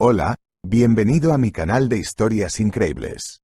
Hola, bienvenido a mi canal de historias increíbles.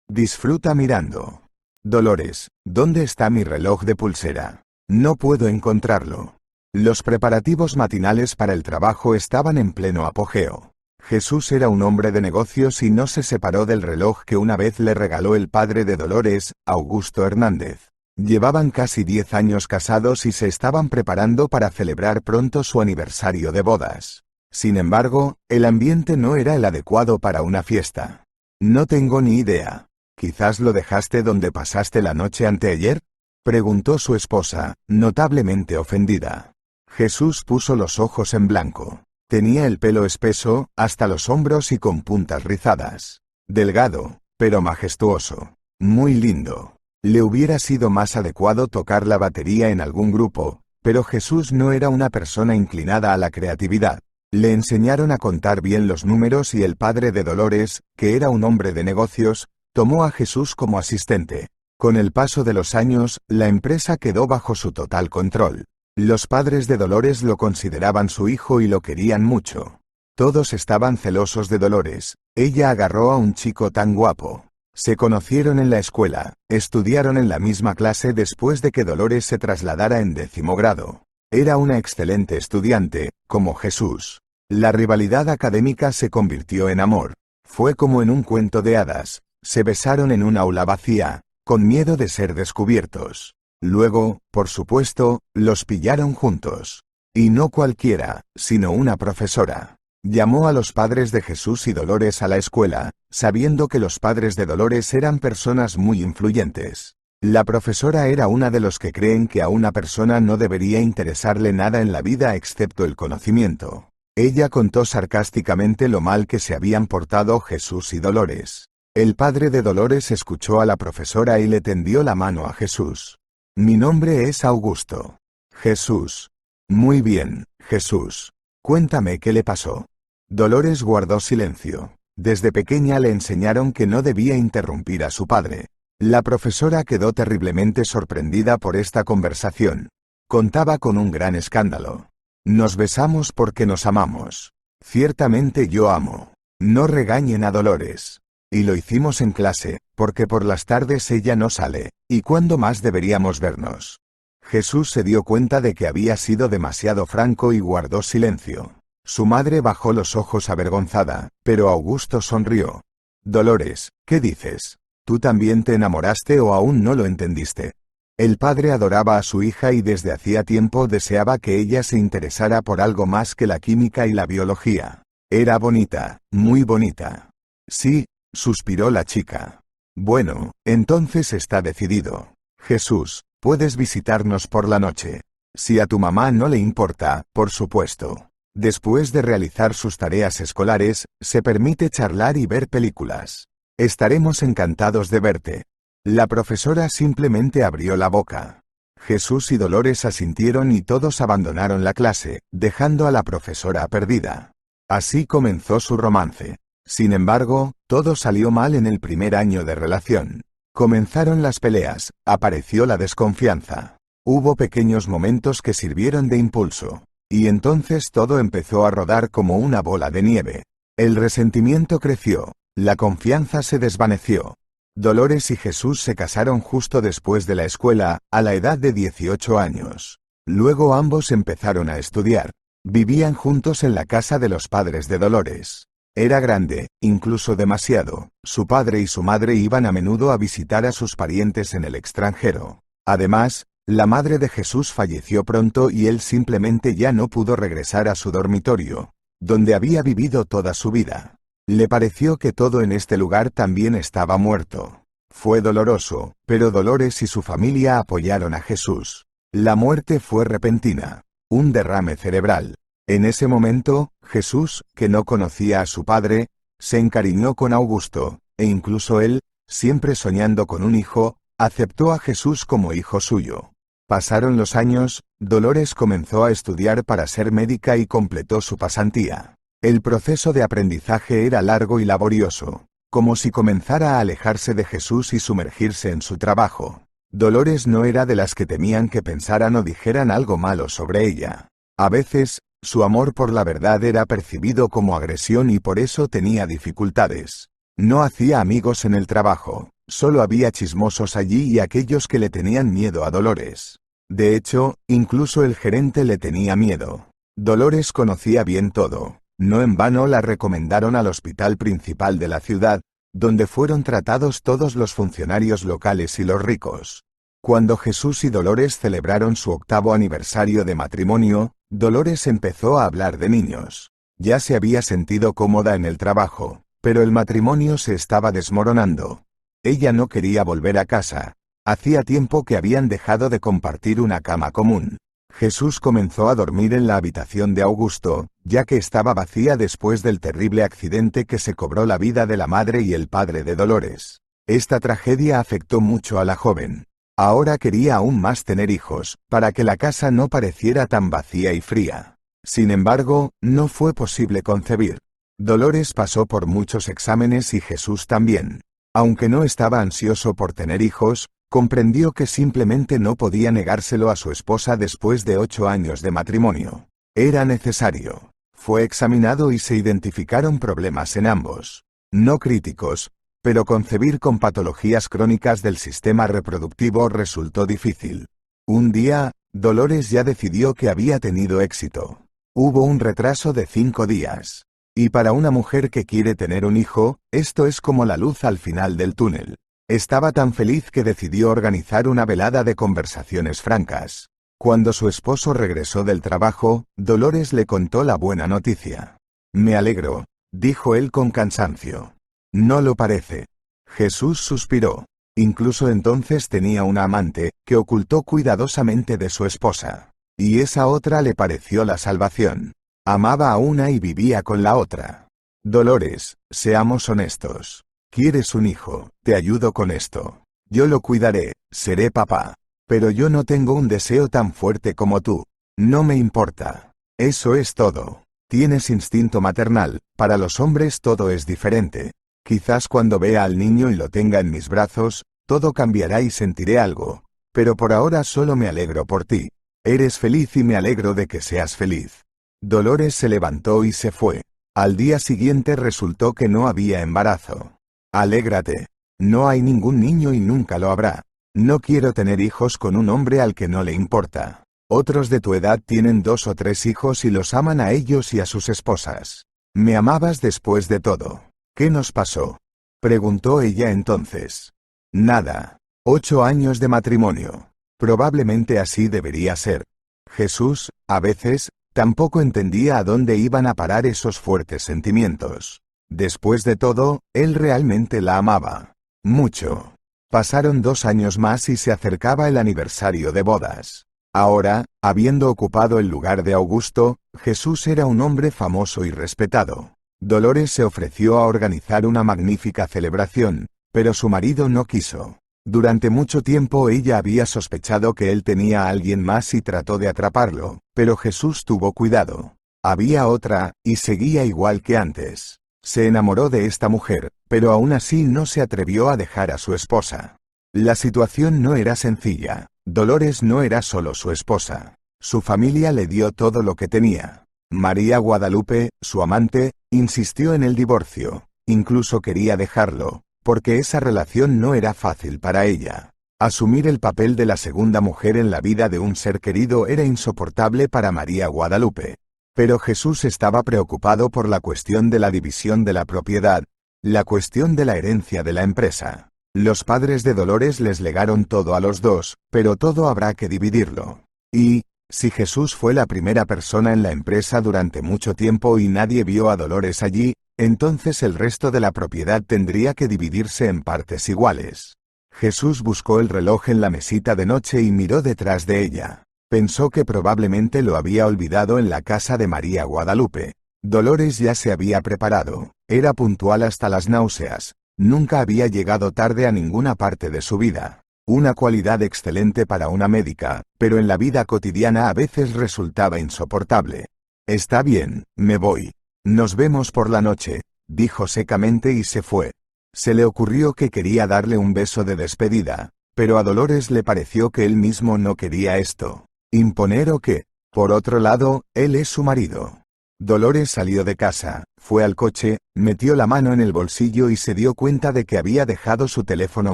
Disfruta mirando. Dolores, ¿dónde está mi reloj de pulsera? No puedo encontrarlo. Los preparativos matinales para el trabajo estaban en pleno apogeo. Jesús era un hombre de negocios y no se separó del reloj que una vez le regaló el padre de Dolores, Augusto Hernández. Llevaban casi 10 años casados y se estaban preparando para celebrar pronto su aniversario de bodas. Sin embargo, el ambiente no era el adecuado para una fiesta. No tengo ni idea. ¿Quizás lo dejaste donde pasaste la noche anteayer?, preguntó su esposa, notablemente ofendida. Jesús puso los ojos en blanco. Tenía el pelo espeso, hasta los hombros y con puntas rizadas. Delgado, pero majestuoso. Muy lindo. Le hubiera sido más adecuado tocar la batería en algún grupo, pero Jesús no era una persona inclinada a la creatividad. Le enseñaron a contar bien los números y el padre de Dolores, que era un hombre de negocios, tomó a Jesús como asistente. Con el paso de los años, la empresa quedó bajo su total control. Los padres de Dolores lo consideraban su hijo y lo querían mucho. Todos estaban celosos de Dolores. Ella agarró a un chico tan guapo. Se conocieron en la escuela, estudiaron en la misma clase después de que Dolores se trasladara en 10º grado. Era una excelente estudiante, como Jesús. La rivalidad académica se convirtió en amor. Fue como en un cuento de hadas. Se besaron en un aula vacía, con miedo de ser descubiertos. Luego, por supuesto, los pillaron juntos. Y no cualquiera, sino una profesora. Llamó a los padres de Jesús y Dolores a la escuela, sabiendo que los padres de Dolores eran personas muy influyentes. La profesora era una de los que creen que a una persona no debería interesarle nada en la vida excepto el conocimiento. Ella contó sarcásticamente lo mal que se habían portado Jesús y Dolores. El padre de Dolores escuchó a la profesora y le tendió la mano a Jesús. Mi nombre es Augusto. Jesús. Muy bien, Jesús. Cuéntame qué le pasó. Dolores guardó silencio. Desde pequeña le enseñaron que no debía interrumpir a su padre. La profesora quedó terriblemente sorprendida por esta conversación. Contaba con un gran escándalo. Nos besamos porque nos amamos. Ciertamente yo amo. No regañen a Dolores. Y lo hicimos en clase, porque por las tardes ella no sale. ¿Y cuándo más deberíamos vernos? Jesús se dio cuenta de que había sido demasiado franco y guardó silencio. Su madre bajó los ojos avergonzada, pero Augusto sonrió. Dolores, ¿qué dices? ¿Tú también te enamoraste o aún no lo entendiste? El padre adoraba a su hija y desde hacía tiempo deseaba que ella se interesara por algo más que la química y la biología. Era bonita, muy bonita. Sí, suspiró la chica. Bueno, entonces está decidido. Jesús, puedes visitarnos por la noche. Si a tu mamá no le importa, por supuesto. Después de realizar sus tareas escolares, se permite charlar y ver películas. Estaremos encantados de verte. La profesora simplemente abrió la boca. Jesús y Dolores asintieron y todos abandonaron la clase, dejando a la profesora perdida. Así comenzó su romance. Sin embargo, todo salió mal en el primer año de relación. Comenzaron las peleas, apareció la desconfianza. Hubo pequeños momentos que sirvieron de impulso. Y entonces todo empezó a rodar como una bola de nieve. El resentimiento creció. La confianza se desvaneció. Dolores y Jesús se casaron justo después de la escuela, a la edad de 18 años. Luego ambos empezaron a estudiar. Vivían juntos en la casa de los padres de Dolores. Era grande, incluso demasiado. Su padre y su madre iban a menudo a visitar a sus parientes en el extranjero. Además, la madre de Jesús falleció pronto y él simplemente ya no pudo regresar a su dormitorio, donde había vivido toda su vida. Le pareció que todo en este lugar también estaba muerto. Fue doloroso, pero Dolores y su familia apoyaron a Jesús. La muerte fue repentina. Un derrame cerebral. En ese momento, Jesús, que no conocía a su padre, se encariñó con Augusto, e incluso él, siempre soñando con un hijo, aceptó a Jesús como hijo suyo. Pasaron los años, Dolores comenzó a estudiar para ser médica y completó su pasantía. El proceso de aprendizaje era largo y laborioso, como si comenzara a alejarse de Jesús y sumergirse en su trabajo. Dolores no era de las que temían que pensaran o dijeran algo malo sobre ella. A veces, Su amor por la verdad era percibido como agresión y por eso tenía dificultades. No hacía amigos en el trabajo, solo había chismosos allí y aquellos que le tenían miedo a Dolores. De hecho, incluso el gerente le tenía miedo. Dolores conocía bien todo. No en vano la recomendaron al hospital principal de la ciudad, donde fueron tratados todos los funcionarios locales y los ricos. Cuando Jesús y Dolores celebraron su 8º aniversario de matrimonio, Dolores empezó a hablar de niños. Ya se había sentido cómoda en el trabajo, pero el matrimonio se estaba desmoronando. Ella no quería volver a casa. Hacía tiempo que habían dejado de compartir una cama común. Jesús comenzó a dormir en la habitación de Augusto, ya que estaba vacía después del terrible accidente que se cobró la vida de la madre y el padre de Dolores. Esta tragedia afectó mucho a la joven. Ahora quería aún más tener hijos, para que la casa no pareciera tan vacía y fría. Sin embargo, no fue posible concebir. Dolores pasó por muchos exámenes y Jesús también. Aunque no estaba ansioso por tener hijos, comprendió que simplemente no podía negárselo a su esposa después de 8 años de matrimonio. Era necesario. Fue examinado y se identificaron problemas en ambos. No críticos, pero concebir con patologías crónicas del sistema reproductivo resultó difícil. Un día, Dolores ya decidió que había tenido éxito. Hubo un retraso de 5 días. Y para una mujer que quiere tener un hijo, esto es como la luz al final del túnel. Estaba tan feliz que decidió organizar una velada de conversaciones francas. Cuando su esposo regresó del trabajo, Dolores le contó la buena noticia. «Me alegro», dijo él con cansancio. «No lo parece». Jesús suspiró. Incluso entonces tenía una amante, que ocultó cuidadosamente de su esposa. Y esa otra le pareció la salvación. Amaba a una y vivía con la otra. Dolores, seamos honestos. Quieres un hijo, te ayudo con esto. Yo lo cuidaré, seré papá. Pero yo no tengo un deseo tan fuerte como tú. No me importa. Eso es todo. Tienes instinto maternal, para los hombres todo es diferente. Quizás cuando vea al niño y lo tenga en mis brazos, todo cambiará y sentiré algo. Pero por ahora solo me alegro por ti. Eres feliz y me alegro de que seas feliz. Dolores se levantó y se fue. Al día siguiente resultó que no había embarazo. Alégrate. No hay ningún niño y nunca lo habrá. No quiero tener hijos con un hombre al que no le importa. Otros de tu edad tienen 2 o 3 hijos y los aman a ellos y a sus esposas. Me amabas después de todo. ¿Qué nos pasó?, preguntó ella entonces. Nada. 8 años de matrimonio. Probablemente así debería ser. Jesús, a veces, tampoco entendía a dónde iban a parar esos fuertes sentimientos. Después de todo, él realmente la amaba. Mucho. Pasaron 2 años más y se acercaba el aniversario de bodas. Ahora, habiendo ocupado el lugar de Augusto, Jesús era un hombre famoso y respetado. Dolores se ofreció a organizar una magnífica celebración, pero su marido no quiso. Durante mucho tiempo ella había sospechado que él tenía a alguien más y trató de atraparlo, pero Jesús tuvo cuidado. Había otra, y seguía igual que antes. Se enamoró de esta mujer, pero aún así no se atrevió a dejar a su esposa. La situación no era sencilla. Dolores no era solo su esposa. Su familia le dio todo lo que tenía. María Guadalupe, su amante, insistió en el divorcio. Incluso quería dejarlo, porque esa relación no era fácil para ella. Asumir el papel de la segunda mujer en la vida de un ser querido era insoportable para María Guadalupe. Pero Jesús estaba preocupado por la cuestión de la división de la propiedad, la cuestión de la herencia de la empresa. Los padres de Dolores les legaron todo a los dos, pero todo habrá que dividirlo. Y, si Jesús fue la primera persona en la empresa durante mucho tiempo y nadie vio a Dolores allí, entonces el resto de la propiedad tendría que dividirse en partes iguales. Jesús buscó el reloj en la mesita de noche y miró detrás de ella. Pensó que probablemente lo había olvidado en la casa de María Guadalupe. Dolores ya se había preparado. Era puntual hasta las náuseas. Nunca había llegado tarde a ninguna parte de su vida. Una cualidad excelente para una médica, pero en la vida cotidiana a veces resultaba insoportable. Está bien, me voy. Nos vemos por la noche, dijo secamente y se fue. Se le ocurrió que quería darle un beso de despedida, pero a Dolores le pareció que él mismo no quería esto. ¿Imponer o qué? Por otro lado, él es su marido. Dolores salió de casa, fue al coche, metió la mano en el bolsillo y se dio cuenta de que había dejado su teléfono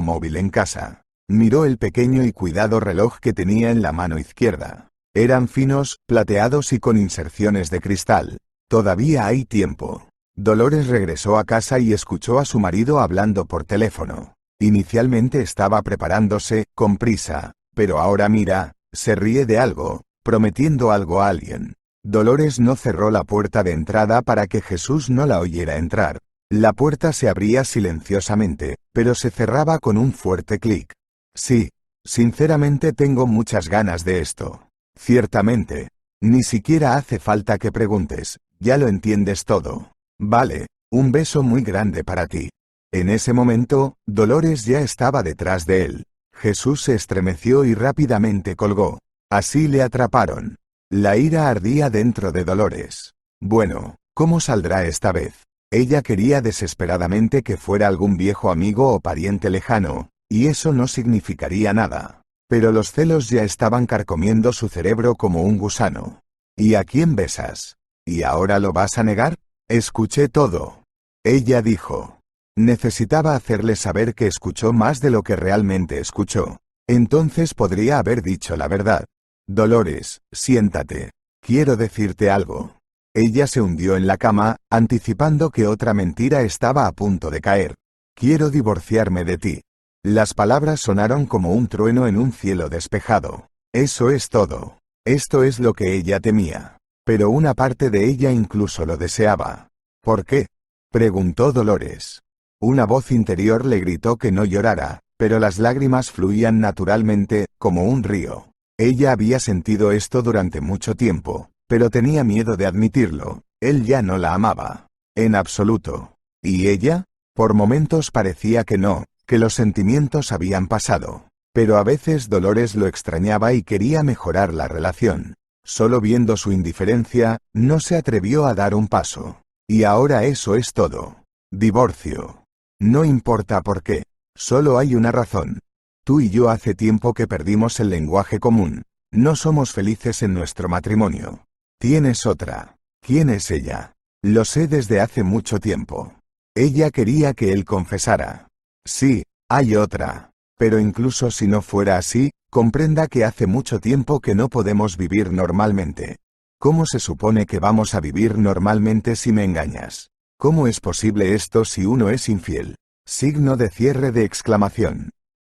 móvil en casa. Miró el pequeño y cuidado reloj que tenía en la mano izquierda. Eran finos, plateados y con inserciones de cristal. Todavía hay tiempo. Dolores regresó a casa y escuchó a su marido hablando por teléfono. Inicialmente estaba preparándose, con prisa, pero ahora mira, se ríe de algo, prometiendo algo a alguien. Dolores no cerró la puerta de entrada para que Jesús no la oyera entrar. La puerta se abría silenciosamente, pero se cerraba con un fuerte clic. Sí, sinceramente tengo muchas ganas de esto. Ciertamente. Ni siquiera hace falta que preguntes, ya lo entiendes todo. Vale, un beso muy grande para ti. En ese momento, Dolores ya estaba detrás de él. Jesús se estremeció y rápidamente colgó. Así le atraparon. La ira ardía dentro de Dolores. Bueno, ¿cómo saldrá esta vez? Ella quería desesperadamente que fuera algún viejo amigo o pariente lejano, y eso no significaría nada. Pero los celos ya estaban carcomiendo su cerebro como un gusano. ¿Y a quién besas? ¿Y ahora lo vas a negar? Escuché todo. Ella dijo. Necesitaba hacerle saber que escuchó más de lo que realmente escuchó. Entonces podría haber dicho la verdad. Dolores, siéntate. Quiero decirte algo. Ella se hundió en la cama, anticipando que otra mentira estaba a punto de caer. Quiero divorciarme de ti. Las palabras sonaron como un trueno en un cielo despejado. Eso es todo. Esto es lo que ella temía. Pero una parte de ella incluso lo deseaba. ¿Por qué? Preguntó Dolores. Una voz interior le gritó que no llorara, pero las lágrimas fluían naturalmente, como un río. Ella había sentido esto durante mucho tiempo, pero tenía miedo de admitirlo. Él ya no la amaba. En absoluto. ¿Y ella? Por momentos parecía que no, que los sentimientos habían pasado. Pero a veces Dolores lo extrañaba y quería mejorar la relación. Solo viendo su indiferencia, no se atrevió a dar un paso. Y ahora eso es todo. Divorcio. No importa por qué. Solo hay una razón. Tú y yo hace tiempo que perdimos el lenguaje común. No somos felices en nuestro matrimonio. Tienes otra. ¿Quién es ella? Lo sé desde hace mucho tiempo. Ella quería que él confesara. Sí, hay otra. Pero incluso si no fuera así, comprenda que hace mucho tiempo que no podemos vivir normalmente. ¿Cómo se supone que vamos a vivir normalmente si me engañas? ¿Cómo es posible esto si uno es infiel? Signo de cierre de exclamación.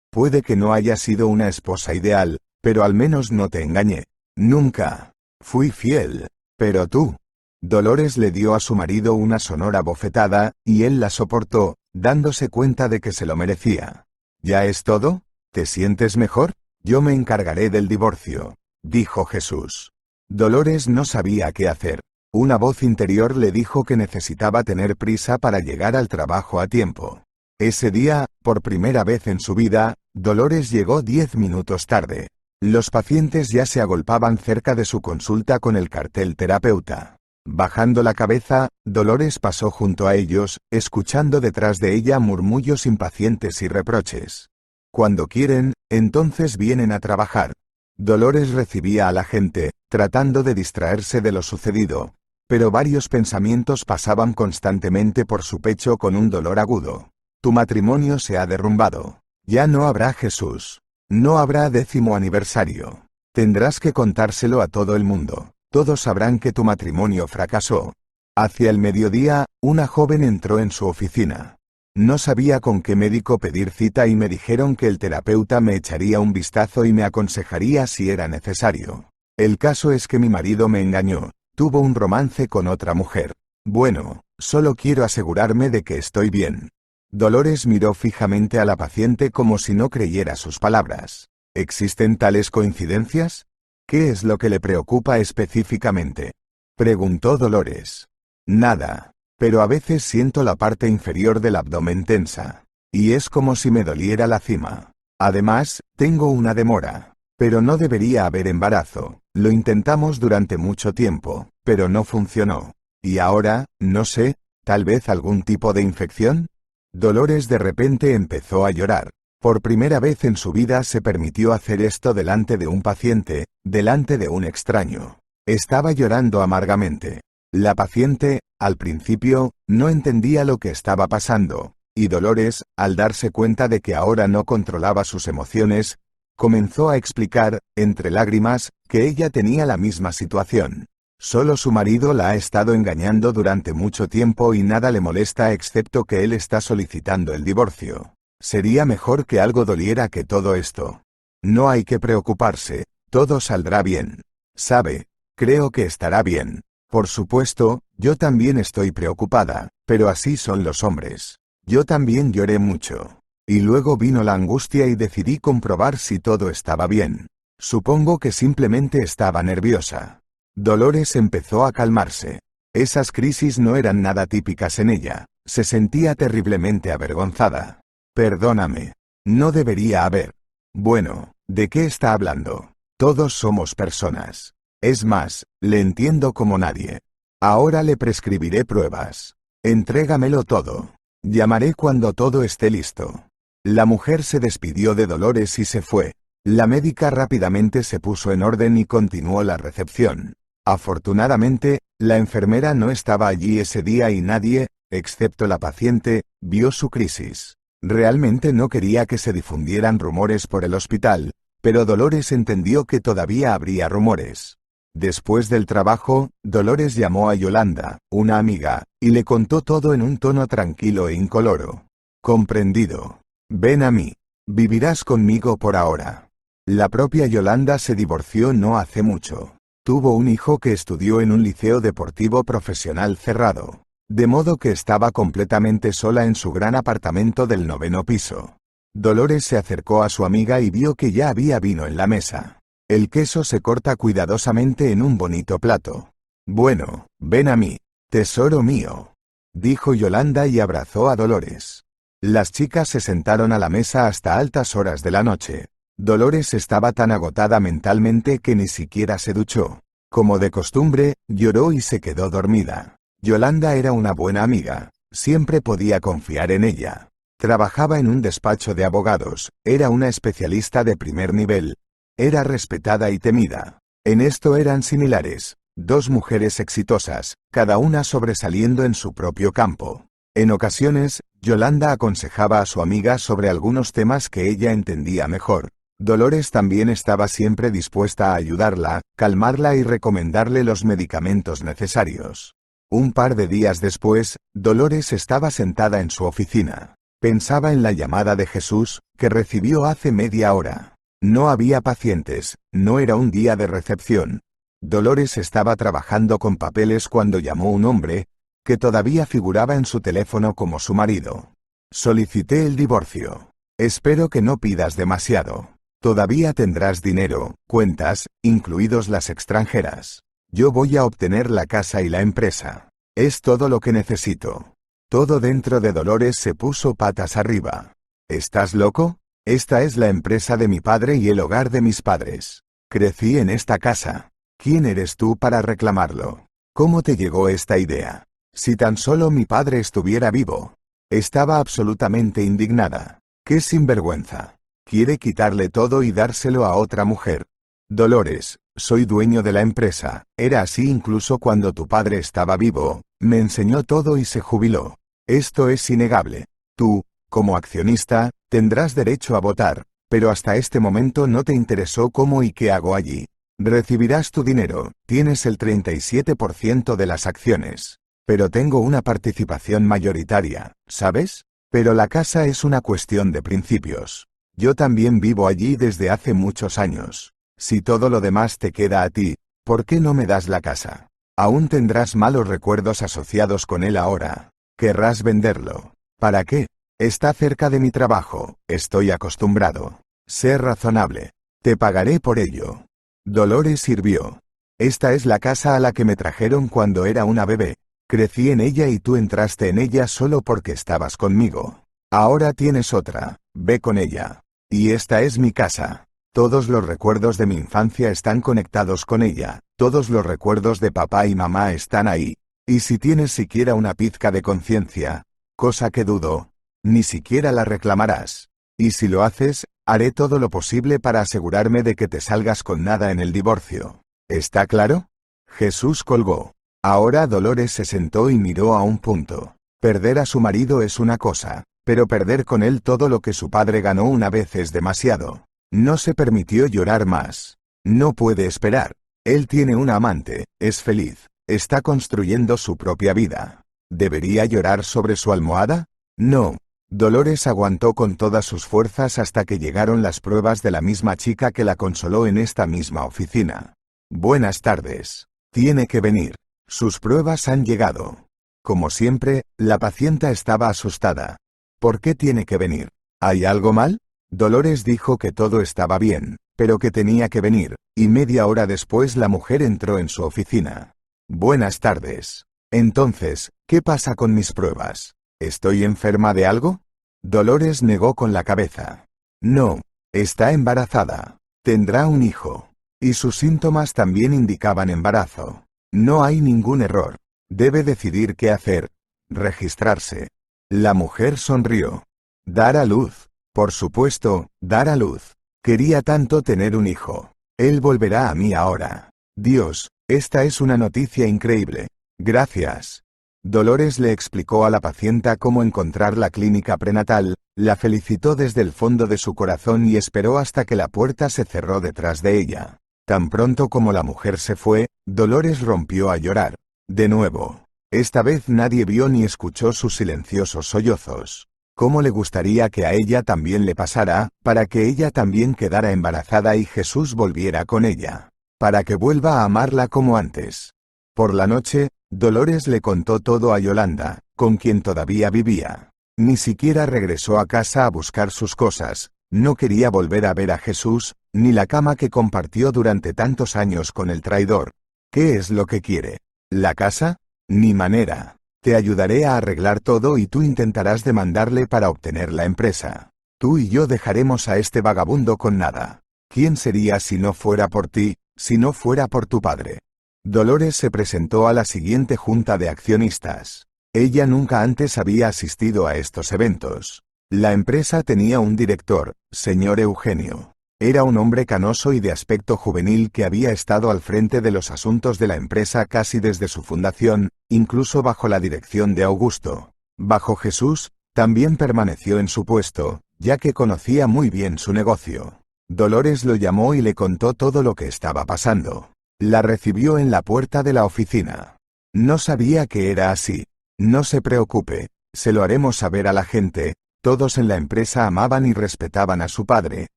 Puede que no haya sido una esposa ideal, pero al menos no te engañé. Nunca. Fui fiel. Pero tú. Dolores le dio a su marido una sonora bofetada, y él la soportó, dándose cuenta de que se lo merecía. ¿Ya es todo? ¿Te sientes mejor? Yo me encargaré del divorcio, dijo Jesús. Dolores no sabía qué hacer. Una voz interior le dijo que necesitaba tener prisa para llegar al trabajo a tiempo. Ese día, por primera vez en su vida, Dolores llegó 10 minutos tarde. Los pacientes ya se agolpaban cerca de su consulta con el cartel terapeuta. Bajando la cabeza, Dolores pasó junto a ellos, escuchando detrás de ella murmullos impacientes y reproches. Cuando quieren, entonces vienen a trabajar. Dolores recibía a la gente, tratando de distraerse de lo sucedido, pero varios pensamientos pasaban constantemente por su pecho con un dolor agudo. Tu matrimonio se ha derrumbado. Ya no habrá Jesús. No habrá 10º aniversario. Tendrás que contárselo a todo el mundo. Todos sabrán que tu matrimonio fracasó. Hacia el mediodía, una joven entró en su oficina. No sabía con qué médico pedir cita y me dijeron que el terapeuta me echaría un vistazo y me aconsejaría si era necesario. El caso es que mi marido me engañó. Tuvo un romance con otra mujer. Bueno, solo quiero asegurarme de que estoy bien. Dolores miró fijamente a la paciente como si no creyera sus palabras. ¿Existen tales coincidencias? ¿Qué es lo que le preocupa específicamente? Preguntó Dolores. Nada, pero a veces siento la parte inferior del abdomen tensa. Y es como si me doliera la cima. Además, tengo una demora. Pero no debería haber embarazo. Lo intentamos durante mucho tiempo, pero no funcionó. Y ahora, no sé, tal vez algún tipo de infección. Dolores de repente empezó a llorar. Por primera vez en su vida se permitió hacer esto delante de un paciente, delante de un extraño. Estaba llorando amargamente. La paciente, al principio, no entendía lo que estaba pasando, y Dolores, al darse cuenta de que ahora no controlaba sus emociones, comenzó a explicar, entre lágrimas, que ella tenía la misma situación. Solo su marido la ha estado engañando durante mucho tiempo y nada le molesta excepto que él está solicitando el divorcio. Sería mejor que algo doliera que todo esto. No hay que preocuparse, todo saldrá bien. ¿Sabe? Creo que estará bien. Por supuesto, yo también estoy preocupada, pero así son los hombres. Yo también lloré mucho. Y luego vino la angustia y decidí comprobar si todo estaba bien. Supongo que simplemente estaba nerviosa. Dolores empezó a calmarse. Esas crisis no eran nada típicas en ella. Se sentía terriblemente avergonzada. Perdóname. No debería haber. Bueno, ¿de qué está hablando? Todos somos personas. Es más, le entiendo como nadie. Ahora le prescribiré pruebas. Entrégamelo todo. Llamaré cuando todo esté listo. La mujer se despidió de Dolores y se fue. La médica rápidamente se puso en orden y continuó la recepción. Afortunadamente, la enfermera no estaba allí ese día y nadie, excepto la paciente, vio su crisis. Realmente no quería que se difundieran rumores por el hospital, pero Dolores entendió que todavía habría rumores. Después del trabajo, Dolores llamó a Yolanda, una amiga, y le contó todo en un tono tranquilo e incoloro. Comprendido. Ven a mí. Vivirás conmigo por ahora. La propia Yolanda se divorció no hace mucho. Tuvo un hijo que estudió en un liceo deportivo profesional cerrado. De modo que estaba completamente sola en su gran apartamento del 9º piso. Dolores se acercó a su amiga y vio que ya había vino en la mesa. El queso se corta cuidadosamente en un bonito plato. Bueno, ven a mí, tesoro mío, dijo Yolanda y abrazó a Dolores. Las chicas se sentaron a la mesa hasta altas horas de la noche. Dolores estaba tan agotada mentalmente que ni siquiera se duchó. Como de costumbre, lloró y se quedó dormida. Yolanda era una buena amiga, siempre podía confiar en ella. Trabajaba en un despacho de abogados, era una especialista de primer nivel. Era respetada y temida. En esto eran similares, dos mujeres exitosas, cada una sobresaliendo en su propio campo. En ocasiones, Yolanda aconsejaba a su amiga sobre algunos temas que ella entendía mejor. Dolores también estaba siempre dispuesta a ayudarla, calmarla y recomendarle los medicamentos necesarios. Un par de días después, Dolores estaba sentada en su oficina. Pensaba en la llamada de Jesús, que recibió hace media hora. No había pacientes, no era un día de recepción. Dolores estaba trabajando con papeles cuando llamó un hombre, que todavía figuraba en su teléfono como su marido. Solicité el divorcio. Espero que no pidas demasiado. Todavía tendrás dinero, cuentas, incluidos las extranjeras. Yo voy a obtener la casa y la empresa. Es todo lo que necesito. Todo dentro de Dolores se puso patas arriba. ¿Estás loco? Esta es la empresa de mi padre y el hogar de mis padres. Crecí en esta casa. ¿Quién eres tú para reclamarlo? ¿Cómo te llegó esta idea? Si tan solo mi padre estuviera vivo. Estaba absolutamente indignada. ¡Qué sinvergüenza! Quiere quitarle todo y dárselo a otra mujer. Dolores, soy dueño de la empresa. Era así incluso cuando tu padre estaba vivo. Me enseñó todo y se jubiló. Esto es innegable. Tú, como accionista, tendrás derecho a votar, pero hasta este momento no te interesó cómo y qué hago allí. Recibirás tu dinero, tienes el 37% de las acciones. Pero tengo una participación mayoritaria, ¿sabes? Pero la casa es una cuestión de principios. Yo también vivo allí desde hace muchos años. Si todo lo demás te queda a ti, ¿por qué no me das la casa? Aún tendrás malos recuerdos asociados con él ahora. Querrás venderlo. ¿Para qué? Está cerca de mi trabajo, estoy acostumbrado. Sé razonable. Te pagaré por ello. Dolores sirvió. Esta es la casa a la que me trajeron cuando era una bebé. Crecí en ella y tú entraste en ella solo porque estabas conmigo. Ahora tienes otra, ve con ella. Y esta es mi casa. Todos los recuerdos de mi infancia están conectados con ella, todos los recuerdos de papá y mamá están ahí. Y si tienes siquiera una pizca de conciencia, cosa que dudo, ni siquiera la reclamarás. Y si lo haces, haré todo lo posible para asegurarme de que te salgas con nada en el divorcio. ¿Está claro? Jesús colgó. Ahora Dolores se sentó y miró a un punto. Perder a su marido es una cosa, pero perder con él todo lo que su padre ganó una vez es demasiado. No se permitió llorar más. No puede esperar. Él tiene una amante, es feliz, está construyendo su propia vida. ¿Debería llorar sobre su almohada? No. Dolores aguantó con todas sus fuerzas hasta que llegaron las pruebas de la misma chica que la consoló en esta misma oficina. Buenas tardes. Tiene que venir. Sus pruebas han llegado. Como siempre, la paciente estaba asustada. ¿Por qué tiene que venir? ¿Hay algo mal? Dolores dijo que todo estaba bien, pero que tenía que venir, y media hora después la mujer entró en su oficina. Buenas tardes. Entonces, ¿qué pasa con mis pruebas? ¿Estoy enferma de algo? Dolores negó con la cabeza. No, está embarazada. Tendrá un hijo. Y sus síntomas también indicaban embarazo. No hay ningún error. Debe decidir qué hacer. Registrarse. La mujer sonrió. Dar a luz. Por supuesto, dar a luz. Quería tanto tener un hijo. Él volverá a mí ahora. Dios, esta es una noticia increíble. Gracias. Dolores le explicó a la paciente cómo encontrar la clínica prenatal, la felicitó desde el fondo de su corazón y esperó hasta que la puerta se cerró detrás de ella. Tan pronto como la mujer se fue, Dolores rompió a llorar. De nuevo. Esta vez nadie vio ni escuchó sus silenciosos sollozos. ¿Cómo le gustaría que a ella también le pasara, para que ella también quedara embarazada y Jesús volviera con ella? Para que vuelva a amarla como antes. Por la noche, Dolores le contó todo a Yolanda, con quien todavía vivía. Ni siquiera regresó a casa a buscar sus cosas, no quería volver a ver a Jesús, ni la cama que compartió durante tantos años con el traidor. ¿Qué es lo que quiere? ¿La casa? Ni manera. Te ayudaré a arreglar todo y tú intentarás demandarle para obtener la empresa. Tú y yo dejaremos a este vagabundo con nada. ¿Quién sería si no fuera por ti, si no fuera por tu padre? Dolores se presentó a la siguiente junta de accionistas. Ella nunca antes había asistido a estos eventos. La empresa tenía un director, señor Eugenio. Era un hombre canoso y de aspecto juvenil que había estado al frente de los asuntos de la empresa casi desde su fundación, incluso bajo la dirección de Augusto. Bajo Jesús, también permaneció en su puesto, ya que conocía muy bien su negocio. Dolores lo llamó y le contó todo lo que estaba pasando. La recibió en la puerta de la oficina. No sabía que era así. No se preocupe, se lo haremos saber a la gente. Todos en la empresa amaban y respetaban a su padre.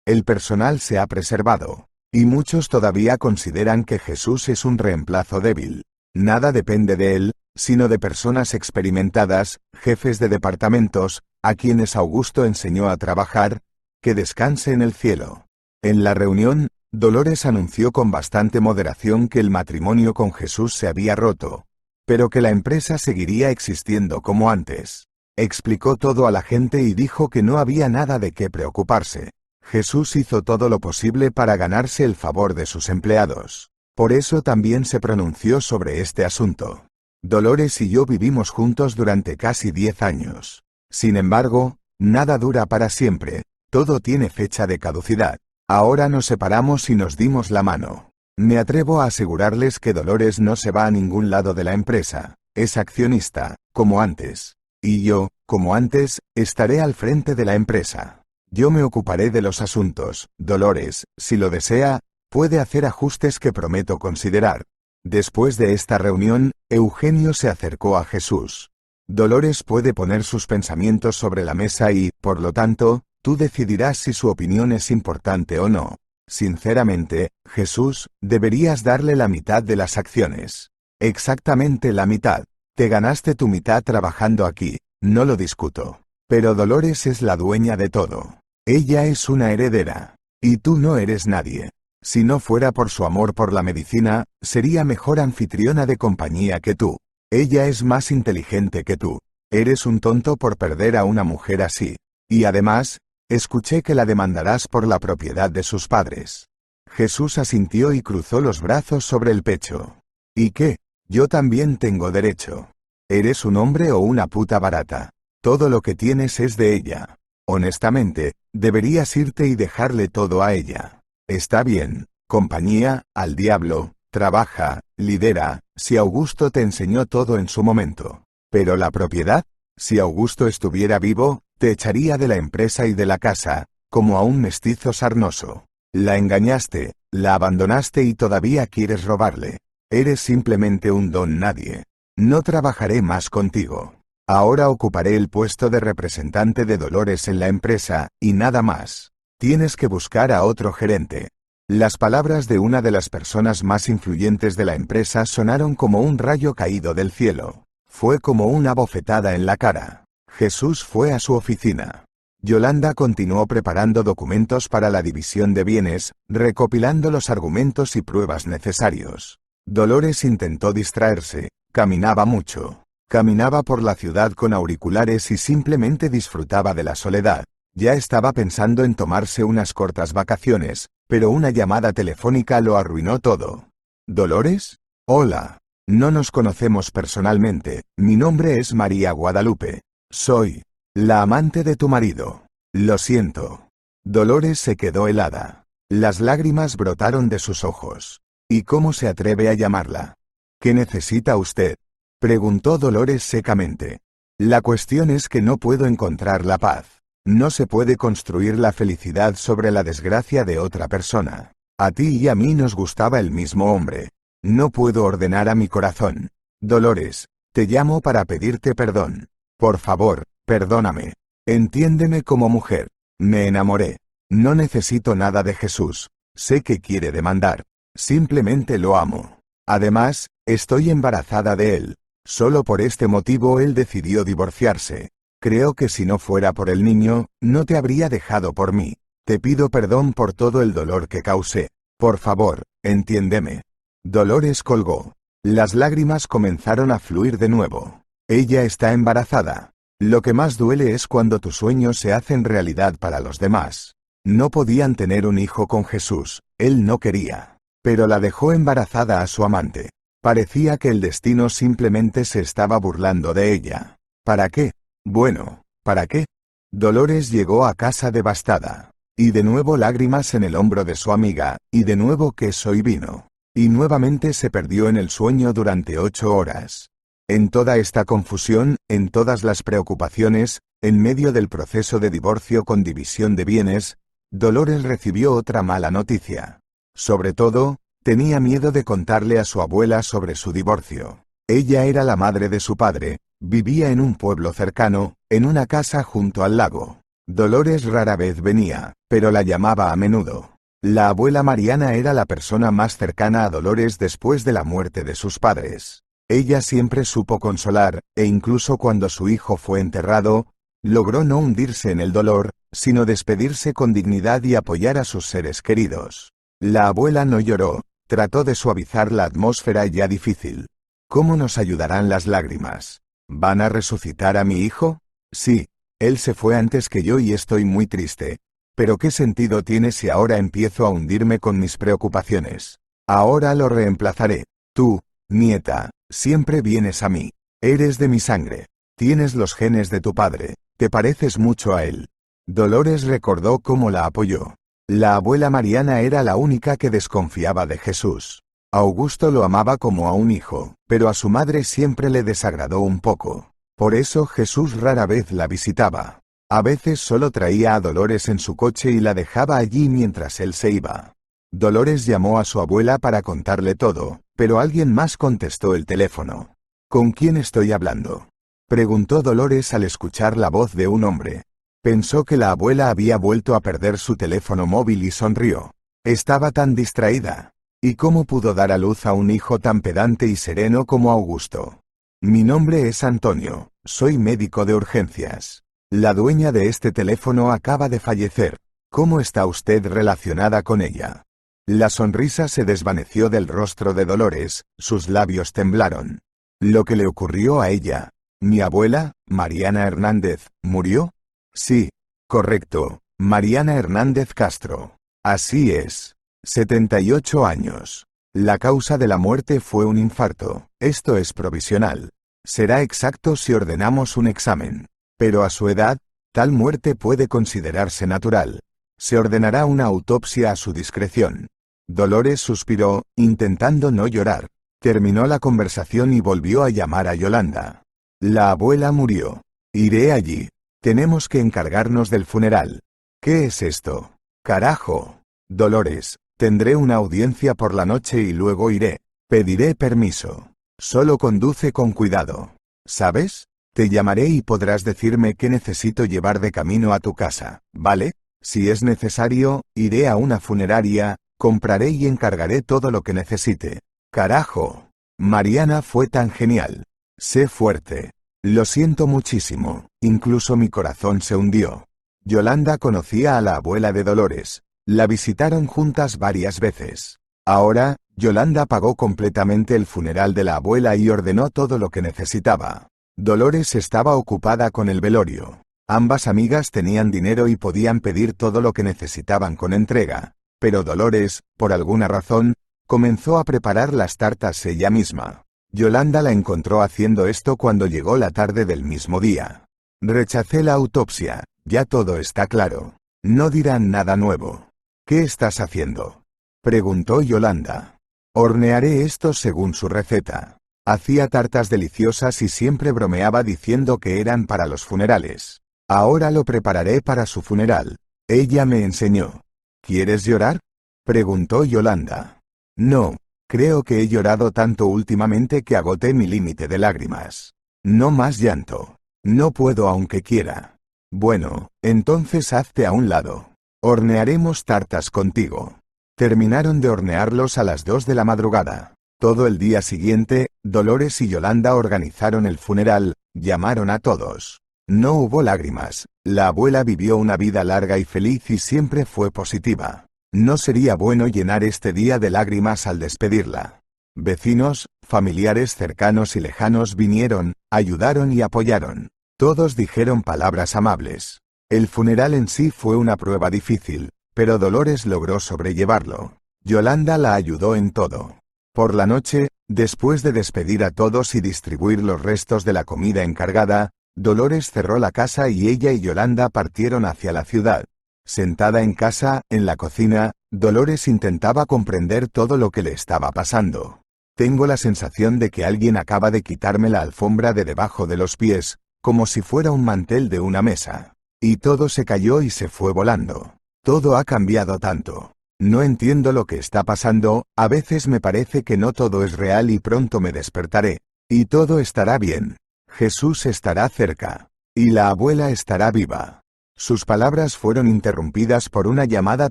El personal se ha preservado, y muchos todavía consideran que Jesús es un reemplazo débil. Nada depende de él, sino de personas experimentadas, jefes de departamentos, a quienes Augusto enseñó a trabajar. Que descanse en el cielo. En la reunión, Dolores anunció con bastante moderación que el matrimonio con Jesús se había roto, pero que la empresa seguiría existiendo como antes. Explicó todo a la gente y dijo que no había nada de qué preocuparse. Jesús hizo todo lo posible para ganarse el favor de sus empleados. Por eso también se pronunció sobre este asunto. Dolores y yo vivimos juntos durante casi 10 años. Sin embargo, nada dura para siempre, todo tiene fecha de caducidad. Ahora nos separamos y nos dimos la mano. Me atrevo a asegurarles que Dolores no se va a ningún lado de la empresa, es accionista, como antes. Y yo, como antes, estaré al frente de la empresa. Yo me ocuparé de los asuntos. Dolores, si lo desea, puede hacer ajustes que prometo considerar. Después de esta reunión, Eugenio se acercó a Jesús. Dolores puede poner sus pensamientos sobre la mesa y, por lo tanto, tú decidirás si su opinión es importante o no. Sinceramente, Jesús, deberías darle la mitad de las acciones. Exactamente la mitad. Te ganaste tu mitad trabajando aquí, no lo discuto. Pero Dolores es la dueña de todo. Ella es una heredera. Y tú no eres nadie. Si no fuera por su amor por la medicina, sería mejor anfitriona de compañía que tú. Ella es más inteligente que tú. Eres un tonto por perder a una mujer así. Y además, escuché que la demandarás por la propiedad de sus padres. Jesús asintió y cruzó los brazos sobre el pecho. ¿Y qué? Yo también tengo derecho. ¿Eres un hombre o una puta barata? Todo lo que tienes es de ella. Honestamente, deberías irte y dejarle todo a ella. Está bien, compañía, al diablo, trabaja, lidera, si Augusto te enseñó todo en su momento. Pero la propiedad, si Augusto estuviera vivo, te echaría de la empresa y de la casa, como a un mestizo sarnoso. La engañaste, la abandonaste y todavía quieres robarle. Eres simplemente un don nadie. No trabajaré más contigo. Ahora ocuparé el puesto de representante de Dolores en la empresa, y nada más. Tienes que buscar a otro gerente. Las palabras de una de las personas más influyentes de la empresa sonaron como un rayo caído del cielo. Fue como una bofetada en la cara. Jesús fue a su oficina. Yolanda continuó preparando documentos para la división de bienes, recopilando los argumentos y pruebas necesarios. Dolores intentó distraerse, caminaba mucho. Caminaba por la ciudad con auriculares y simplemente disfrutaba de la soledad. Ya estaba pensando en tomarse unas cortas vacaciones, pero una llamada telefónica lo arruinó todo. ¿Dolores? Hola. No nos conocemos personalmente, mi nombre es María Guadalupe. Soy la amante de tu marido. Lo siento. Dolores se quedó helada. Las lágrimas brotaron de sus ojos. ¿Y cómo se atreve a llamarla? ¿Qué necesita usted? Preguntó Dolores secamente. La cuestión es que no puedo encontrar la paz. No se puede construir la felicidad sobre la desgracia de otra persona. A ti y a mí nos gustaba el mismo hombre. No puedo ordenar a mi corazón. Dolores, te llamo para pedirte perdón. Por favor, perdóname. Entiéndeme como mujer. Me enamoré. No necesito nada de Jesús. Sé que quiere demandar. Simplemente lo amo. Además, estoy embarazada de él. Solo por este motivo él decidió divorciarse. Creo que si no fuera por el niño, no te habría dejado por mí. Te pido perdón por todo el dolor que causé. Por favor, entiéndeme. Dolores colgó. Las lágrimas comenzaron a fluir de nuevo. Ella está embarazada. Lo que más duele es cuando tus sueños se hacen realidad para los demás. No podían tener un hijo con Jesús, él no quería. Pero la dejó embarazada a su amante. Parecía que el destino simplemente se estaba burlando de ella. ¿Para qué? Bueno, ¿para qué? Dolores llegó a casa devastada. Y de nuevo lágrimas en el hombro de su amiga, y de nuevo queso y vino. Y nuevamente se perdió en el sueño durante 8 horas. En toda esta confusión, en todas las preocupaciones, en medio del proceso de divorcio con división de bienes, Dolores recibió otra mala noticia. Sobre todo, tenía miedo de contarle a su abuela sobre su divorcio. Ella era la madre de su padre, vivía en un pueblo cercano, en una casa junto al lago. Dolores rara vez venía, pero la llamaba a menudo. La abuela Mariana era la persona más cercana a Dolores después de la muerte de sus padres. Ella siempre supo consolar, e incluso cuando su hijo fue enterrado, logró no hundirse en el dolor, sino despedirse con dignidad y apoyar a sus seres queridos. La abuela no lloró, trató de suavizar la atmósfera ya difícil. ¿Cómo nos ayudarán las lágrimas? ¿Van a resucitar a mi hijo? Sí, él se fue antes que yo y estoy muy triste. Pero ¿qué sentido tiene si ahora empiezo a hundirme con mis preocupaciones? Ahora lo reemplazaré. Tú, nieta, siempre vienes a mí. Eres de mi sangre. Tienes los genes de tu padre. Te pareces mucho a él. Dolores recordó cómo la apoyó. La abuela Mariana era la única que desconfiaba de Jesús. Augusto lo amaba como a un hijo, pero a su madre siempre le desagradó un poco. Por eso Jesús rara vez la visitaba. A veces solo traía a Dolores en su coche y la dejaba allí mientras él se iba. Dolores llamó a su abuela para contarle todo, pero alguien más contestó el teléfono. ¿Con quién estoy hablando?, preguntó Dolores al escuchar la voz de un hombre. Pensó que la abuela había vuelto a perder su teléfono móvil y sonrió. Estaba tan distraída. ¿Y cómo pudo dar a luz a un hijo tan pedante y sereno como Augusto? Mi nombre es Antonio, soy médico de urgencias. La dueña de este teléfono acaba de fallecer. ¿Cómo está usted relacionada con ella? La sonrisa se desvaneció del rostro de Dolores, sus labios temblaron. Lo que le ocurrió a ella. ¿Mi abuela, Mariana Hernández, murió? Sí, correcto, Mariana Hernández Castro. Así es. 78 años. La causa de la muerte fue un infarto. Esto es provisional. Será exacto si ordenamos un examen. Pero a su edad, tal muerte puede considerarse natural. Se ordenará una autopsia a su discreción. Dolores suspiró, intentando no llorar. Terminó la conversación y volvió a llamar a Yolanda. La abuela murió. Iré allí. Tenemos que encargarnos del funeral. ¿Qué es esto? Carajo. Dolores, tendré una audiencia por la noche y luego iré. Pediré permiso. Solo conduce con cuidado. ¿Sabes? Te llamaré y podrás decirme qué necesito llevar de camino a tu casa, ¿vale? Si es necesario, iré a una funeraria, compraré y encargaré todo lo que necesite. Carajo. Mariana fue tan genial. Sé fuerte. Lo siento muchísimo. Incluso mi corazón se hundió. Yolanda conocía a la abuela de Dolores. La visitaron juntas varias veces. Ahora, Yolanda pagó completamente el funeral de la abuela y ordenó todo lo que necesitaba. Dolores estaba ocupada con el velorio. Ambas amigas tenían dinero y podían pedir todo lo que necesitaban con entrega. Pero Dolores, por alguna razón, comenzó a preparar las tartas ella misma. Yolanda la encontró haciendo esto cuando llegó la tarde del mismo día. Rechacé la autopsia, ya todo está claro. No dirán nada nuevo. ¿Qué estás haciendo? Preguntó Yolanda. Hornearé esto según su receta. Hacía tartas deliciosas y siempre bromeaba diciendo que eran para los funerales. Ahora lo prepararé para su funeral. Ella me enseñó. ¿Quieres llorar? Preguntó Yolanda. No, creo que he llorado tanto últimamente que agoté mi límite de lágrimas. No más llanto. No puedo aunque quiera. Bueno, entonces hazte a un lado. Hornearemos tartas contigo. Terminaron de hornearlos a las 2 de la madrugada. Todo el día siguiente, Dolores y Yolanda organizaron el funeral, llamaron a todos. No hubo lágrimas, la abuela vivió una vida larga y feliz y siempre fue positiva. No sería bueno llenar este día de lágrimas al despedirla. Vecinos, familiares cercanos y lejanos vinieron, ayudaron y apoyaron. Todos dijeron palabras amables. El funeral en sí fue una prueba difícil, pero Dolores logró sobrellevarlo. Yolanda la ayudó en todo. Por la noche, después de despedir a todos y distribuir los restos de la comida encargada, Dolores cerró la casa y ella y Yolanda partieron hacia la ciudad. Sentada en casa, en la cocina, Dolores intentaba comprender todo lo que le estaba pasando. Tengo la sensación de que alguien acaba de quitarme la alfombra de debajo de los pies, como si fuera un mantel de una mesa. Y todo se cayó y se fue volando. Todo ha cambiado tanto. No entiendo lo que está pasando, a veces me parece que no todo es real y pronto me despertaré. Y todo estará bien. Jesús estará cerca. Y la abuela estará viva. Sus palabras fueron interrumpidas por una llamada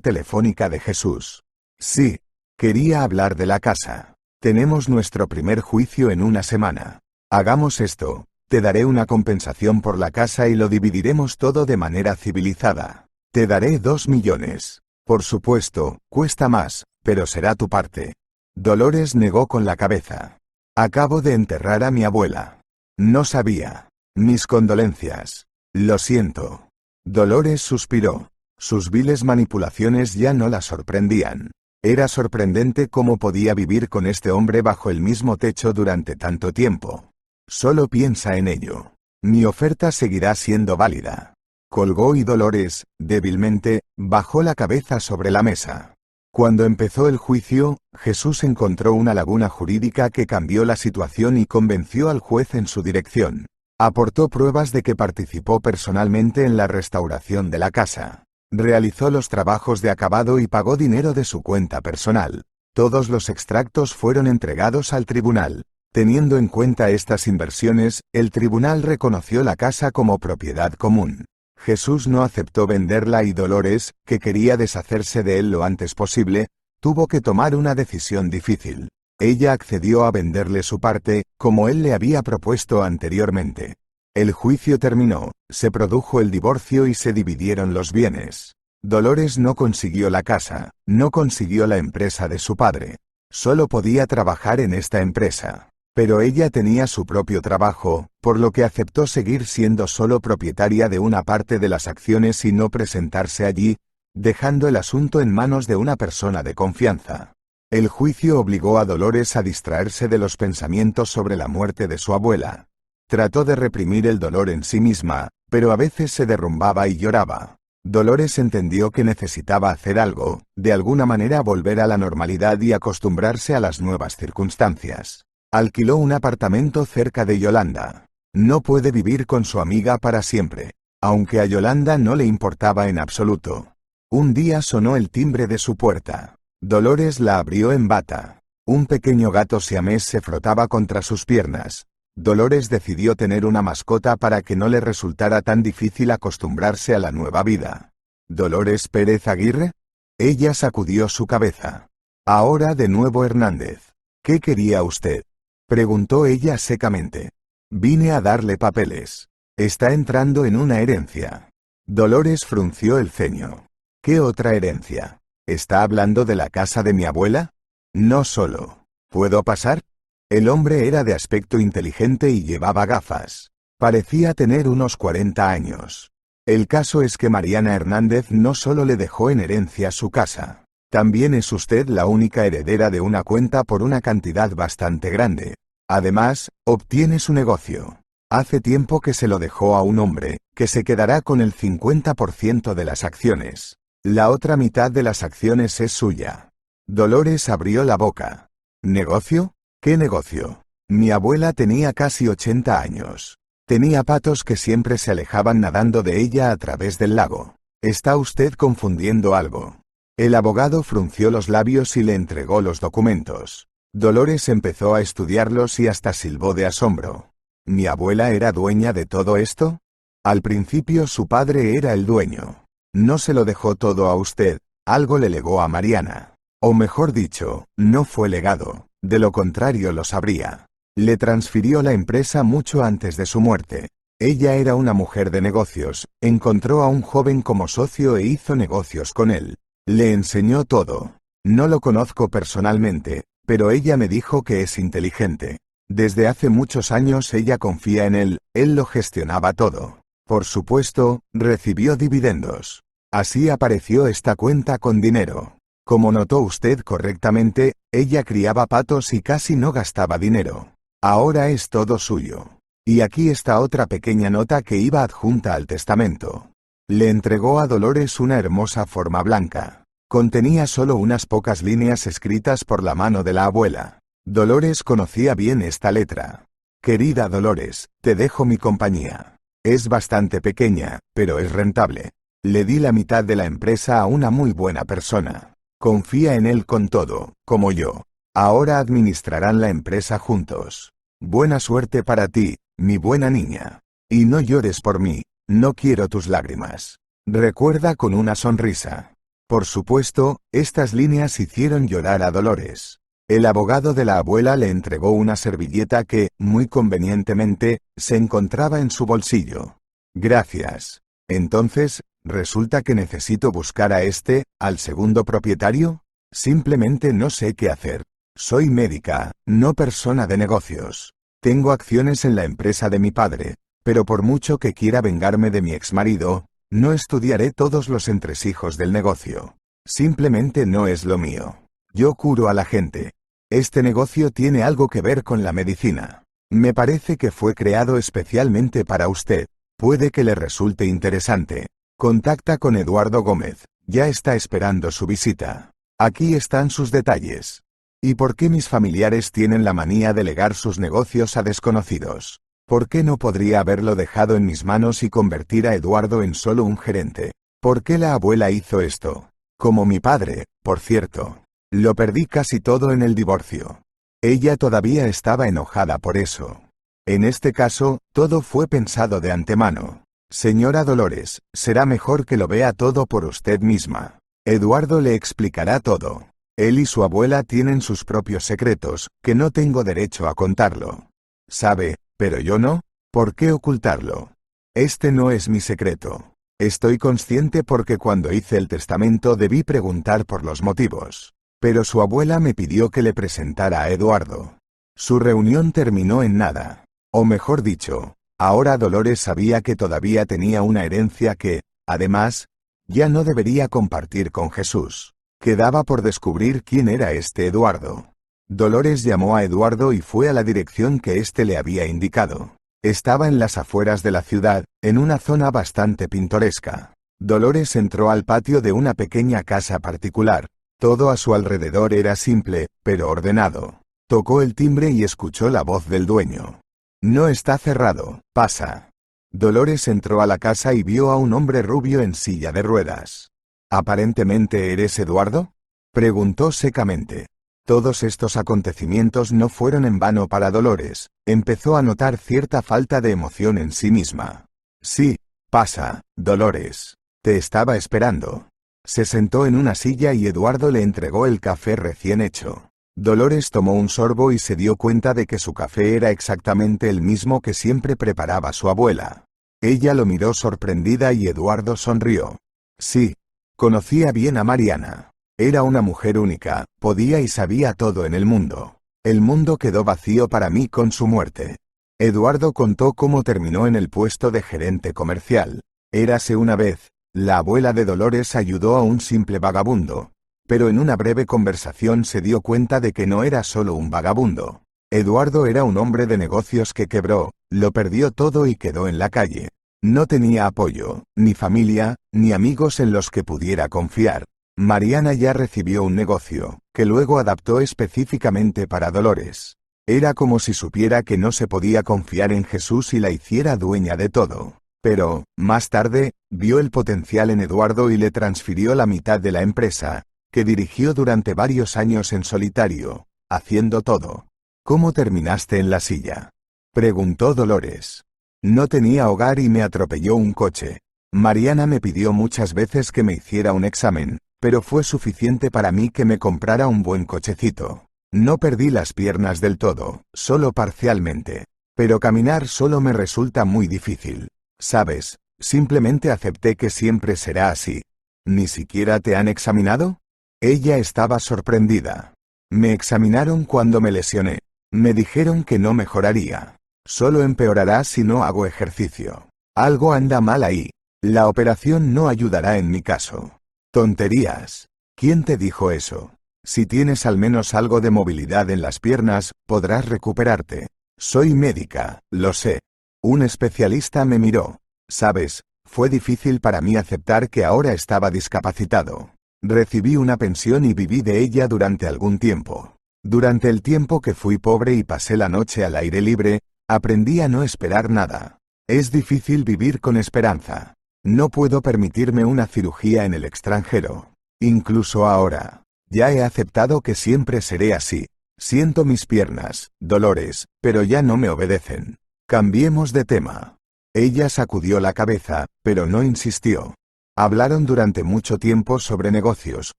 telefónica de Jesús. Sí. Quería hablar de la casa. Tenemos nuestro primer juicio en una semana. Hagamos esto. Te daré una compensación por la casa y lo dividiremos todo de manera civilizada. Te daré 2 millones. Por supuesto, cuesta más, pero será tu parte. Dolores negó con la cabeza. Acabo de enterrar a mi abuela. No sabía. Mis condolencias. Lo siento. Dolores suspiró. Sus viles manipulaciones ya no la sorprendían. Era sorprendente cómo podía vivir con este hombre bajo el mismo techo durante tanto tiempo. Solo piensa en ello. Mi oferta seguirá siendo válida. Colgó y Dolores, débilmente, bajó la cabeza sobre la mesa. Cuando empezó el juicio, Jesús encontró una laguna jurídica que cambió la situación y convenció al juez en su dirección. Aportó pruebas de que participó personalmente en la restauración de la casa. Realizó los trabajos de acabado y pagó dinero de su cuenta personal. Todos los extractos fueron entregados al tribunal. Teniendo en cuenta estas inversiones, el tribunal reconoció la casa como propiedad común. Jesús no aceptó venderla y Dolores, que quería deshacerse de él lo antes posible, tuvo que tomar una decisión difícil. Ella accedió a venderle su parte, como él le había propuesto anteriormente. El juicio terminó, se produjo el divorcio y se dividieron los bienes. Dolores no consiguió la casa, no consiguió la empresa de su padre. Solo podía trabajar en esta empresa. Pero ella tenía su propio trabajo, por lo que aceptó seguir siendo solo propietaria de una parte de las acciones y no presentarse allí, dejando el asunto en manos de una persona de confianza. El juicio obligó a Dolores a distraerse de los pensamientos sobre la muerte de su abuela. Trató de reprimir el dolor en sí misma, pero a veces se derrumbaba y lloraba. Dolores entendió que necesitaba hacer algo, de alguna manera volver a la normalidad y acostumbrarse a las nuevas circunstancias. Alquiló un apartamento cerca de Yolanda. No puede vivir con su amiga para siempre, aunque a Yolanda no le importaba en absoluto. Un día sonó el timbre de su puerta. Dolores la abrió en bata. Un pequeño gato siamés se frotaba contra sus piernas. Dolores decidió tener una mascota para que no le resultara tan difícil acostumbrarse a la nueva vida. ¿Dolores Pérez Aguirre? Ella sacudió su cabeza. Ahora de nuevo Hernández. ¿Qué quería usted?, preguntó ella secamente. Vine a darle papeles. Está entrando en una herencia. Dolores frunció el ceño. ¿Qué otra herencia? ¿Está hablando de la casa de mi abuela? No solo. ¿Puedo pasar? El hombre era de aspecto inteligente y llevaba gafas. Parecía tener unos 40 años. El caso es que Mariana Hernández no solo le dejó en herencia su casa. También es usted la única heredera de una cuenta por una cantidad bastante grande. Además, obtiene su negocio. Hace tiempo que se lo dejó a un hombre, que se quedará con el 50% de las acciones. La otra mitad de las acciones es suya. Dolores abrió la boca. ¿Negocio? ¿Qué negocio? Mi abuela tenía casi 80 años. Tenía patos que siempre se alejaban nadando de ella a través del lago. Está usted confundiendo algo. El abogado frunció los labios y le entregó los documentos. Dolores empezó a estudiarlos y hasta silbó de asombro. ¿Mi abuela era dueña de todo esto? Al principio su padre era el dueño. No se lo dejó todo a usted, algo le legó a Mariana. O mejor dicho, no fue legado, de lo contrario lo sabría. Le transfirió la empresa mucho antes de su muerte. Ella era una mujer de negocios, encontró a un joven como socio e hizo negocios con él. Le enseñó todo. No lo conozco personalmente, pero ella me dijo que es inteligente. Desde hace muchos años ella confía en él lo gestionaba todo. Por supuesto, recibió dividendos. Así apareció esta cuenta con dinero. Como notó usted correctamente, ella criaba patos y casi no gastaba dinero. Ahora es todo suyo. Y aquí está otra pequeña nota que iba adjunta al testamento. Le entregó a Dolores una hermosa forma blanca. Contenía solo unas pocas líneas escritas por la mano de la abuela. Dolores conocía bien esta letra. Querida Dolores, te dejo mi compañía. Es bastante pequeña, pero es rentable. Le di la mitad de la empresa a una muy buena persona. Confía en él con todo, como yo. Ahora administrarán la empresa juntos. Buena suerte para ti, mi buena niña. Y no llores por mí, no quiero tus lágrimas. Recuerda con una sonrisa. Por supuesto, estas líneas hicieron llorar a Dolores. El abogado de la abuela le entregó una servilleta que, muy convenientemente, se encontraba en su bolsillo. Gracias. Entonces, ¿resulta que necesito buscar al segundo propietario? Simplemente no sé qué hacer. Soy médica, no persona de negocios. Tengo acciones en la empresa de mi padre, pero por mucho que quiera vengarme de mi exmarido, no estudiaré todos los entresijos del negocio. Simplemente no es lo mío. Yo curo a la gente. Este negocio tiene algo que ver con la medicina. Me parece que fue creado especialmente para usted. Puede que le resulte interesante. Contacta con Eduardo Gómez. Ya está esperando su visita. Aquí están sus detalles. ¿Y por qué mis familiares tienen la manía de legar sus negocios a desconocidos? ¿Por qué no podría haberlo dejado en mis manos y convertir a Eduardo en solo un gerente? ¿Por qué la abuela hizo esto? Como mi padre, por cierto. Lo perdí casi todo en el divorcio. Ella todavía estaba enojada por eso. En este caso, todo fue pensado de antemano. Señora Dolores, será mejor que lo vea todo por usted misma. Eduardo le explicará todo. Él y su abuela tienen sus propios secretos, que no tengo derecho a contarlo. ¿Sabe? Pero yo no. ¿Por qué ocultarlo? Este no es mi secreto. Estoy consciente porque cuando hice el testamento debí preguntar por los motivos. Pero su abuela me pidió que le presentara a Eduardo. Su reunión terminó en nada. O mejor dicho, ahora Dolores sabía que todavía tenía una herencia que, además, ya no debería compartir con Jesús. Quedaba por descubrir quién era este Eduardo. Dolores llamó a Eduardo y fue a la dirección que éste le había indicado. Estaba en las afueras de la ciudad, en una zona bastante pintoresca. Dolores entró al patio de una pequeña casa particular. Todo a su alrededor era simple, pero ordenado. Tocó el timbre y escuchó la voz del dueño. No está cerrado, pasa. Dolores entró a la casa y vio a un hombre rubio en silla de ruedas. ¿Aparentemente eres Eduardo?, preguntó secamente. Todos estos acontecimientos no fueron en vano para Dolores. Empezó a notar cierta falta de emoción en sí misma. Sí, pasa, Dolores. Te estaba esperando. Se sentó en una silla y Eduardo le entregó el café recién hecho. Dolores tomó un sorbo y se dio cuenta de que su café era exactamente el mismo que siempre preparaba su abuela. Ella lo miró sorprendida y Eduardo sonrió. Sí, conocía bien a Mariana. Era una mujer única, podía y sabía todo en el mundo. El mundo quedó vacío para mí con su muerte. Eduardo contó cómo terminó en el puesto de gerente comercial. Érase una vez, la abuela de Dolores ayudó a un simple vagabundo, pero en una breve conversación se dio cuenta de que no era solo un vagabundo. Eduardo era un hombre de negocios que quebró, lo perdió todo y quedó en la calle. No tenía apoyo, ni familia, ni amigos en los que pudiera confiar. Mariana ya recibió un negocio, que luego adaptó específicamente para Dolores. Era como si supiera que no se podía confiar en Jesús y la hiciera dueña de todo. Pero, más tarde, vio el potencial en Eduardo y le transfirió la mitad de la empresa, que dirigió durante varios años en solitario, haciendo todo. ¿Cómo terminaste en la silla?, preguntó Dolores. No tenía hogar y me atropelló un coche. Mariana me pidió muchas veces que me hiciera un examen, pero fue suficiente para mí que me comprara un buen cochecito. No perdí las piernas del todo, solo parcialmente. Pero caminar solo me resulta muy difícil. ¿Sabes? Simplemente acepté que siempre será así. ¿Ni siquiera te han examinado? Ella estaba sorprendida. Me examinaron cuando me lesioné. Me dijeron que no mejoraría. Solo empeorará si no hago ejercicio. Algo anda mal ahí. La operación no ayudará en mi caso. Tonterías. ¿Quién te dijo eso? Si tienes al menos algo de movilidad en las piernas, podrás recuperarte. Soy médica, lo sé. Un especialista me miró. Sabes, fue difícil para mí aceptar que ahora estaba discapacitado. Recibí una pensión y viví de ella durante algún tiempo. Durante el tiempo que fui pobre y pasé la noche al aire libre, aprendí a no esperar nada. Es difícil vivir con esperanza. No puedo permitirme una cirugía en el extranjero. Incluso ahora. Ya he aceptado que siempre seré así. Siento mis piernas, Dolores, pero ya no me obedecen. Cambiemos de tema. Ella sacudió la cabeza, pero no insistió. Hablaron durante mucho tiempo sobre negocios,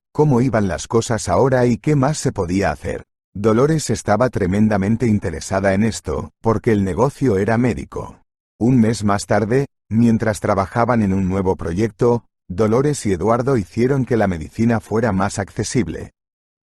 cómo iban las cosas ahora y qué más se podía hacer. Dolores estaba tremendamente interesada en esto, porque el negocio era médico. Un mes más tarde, mientras trabajaban en un nuevo proyecto, Dolores y Eduardo hicieron que la medicina fuera más accesible.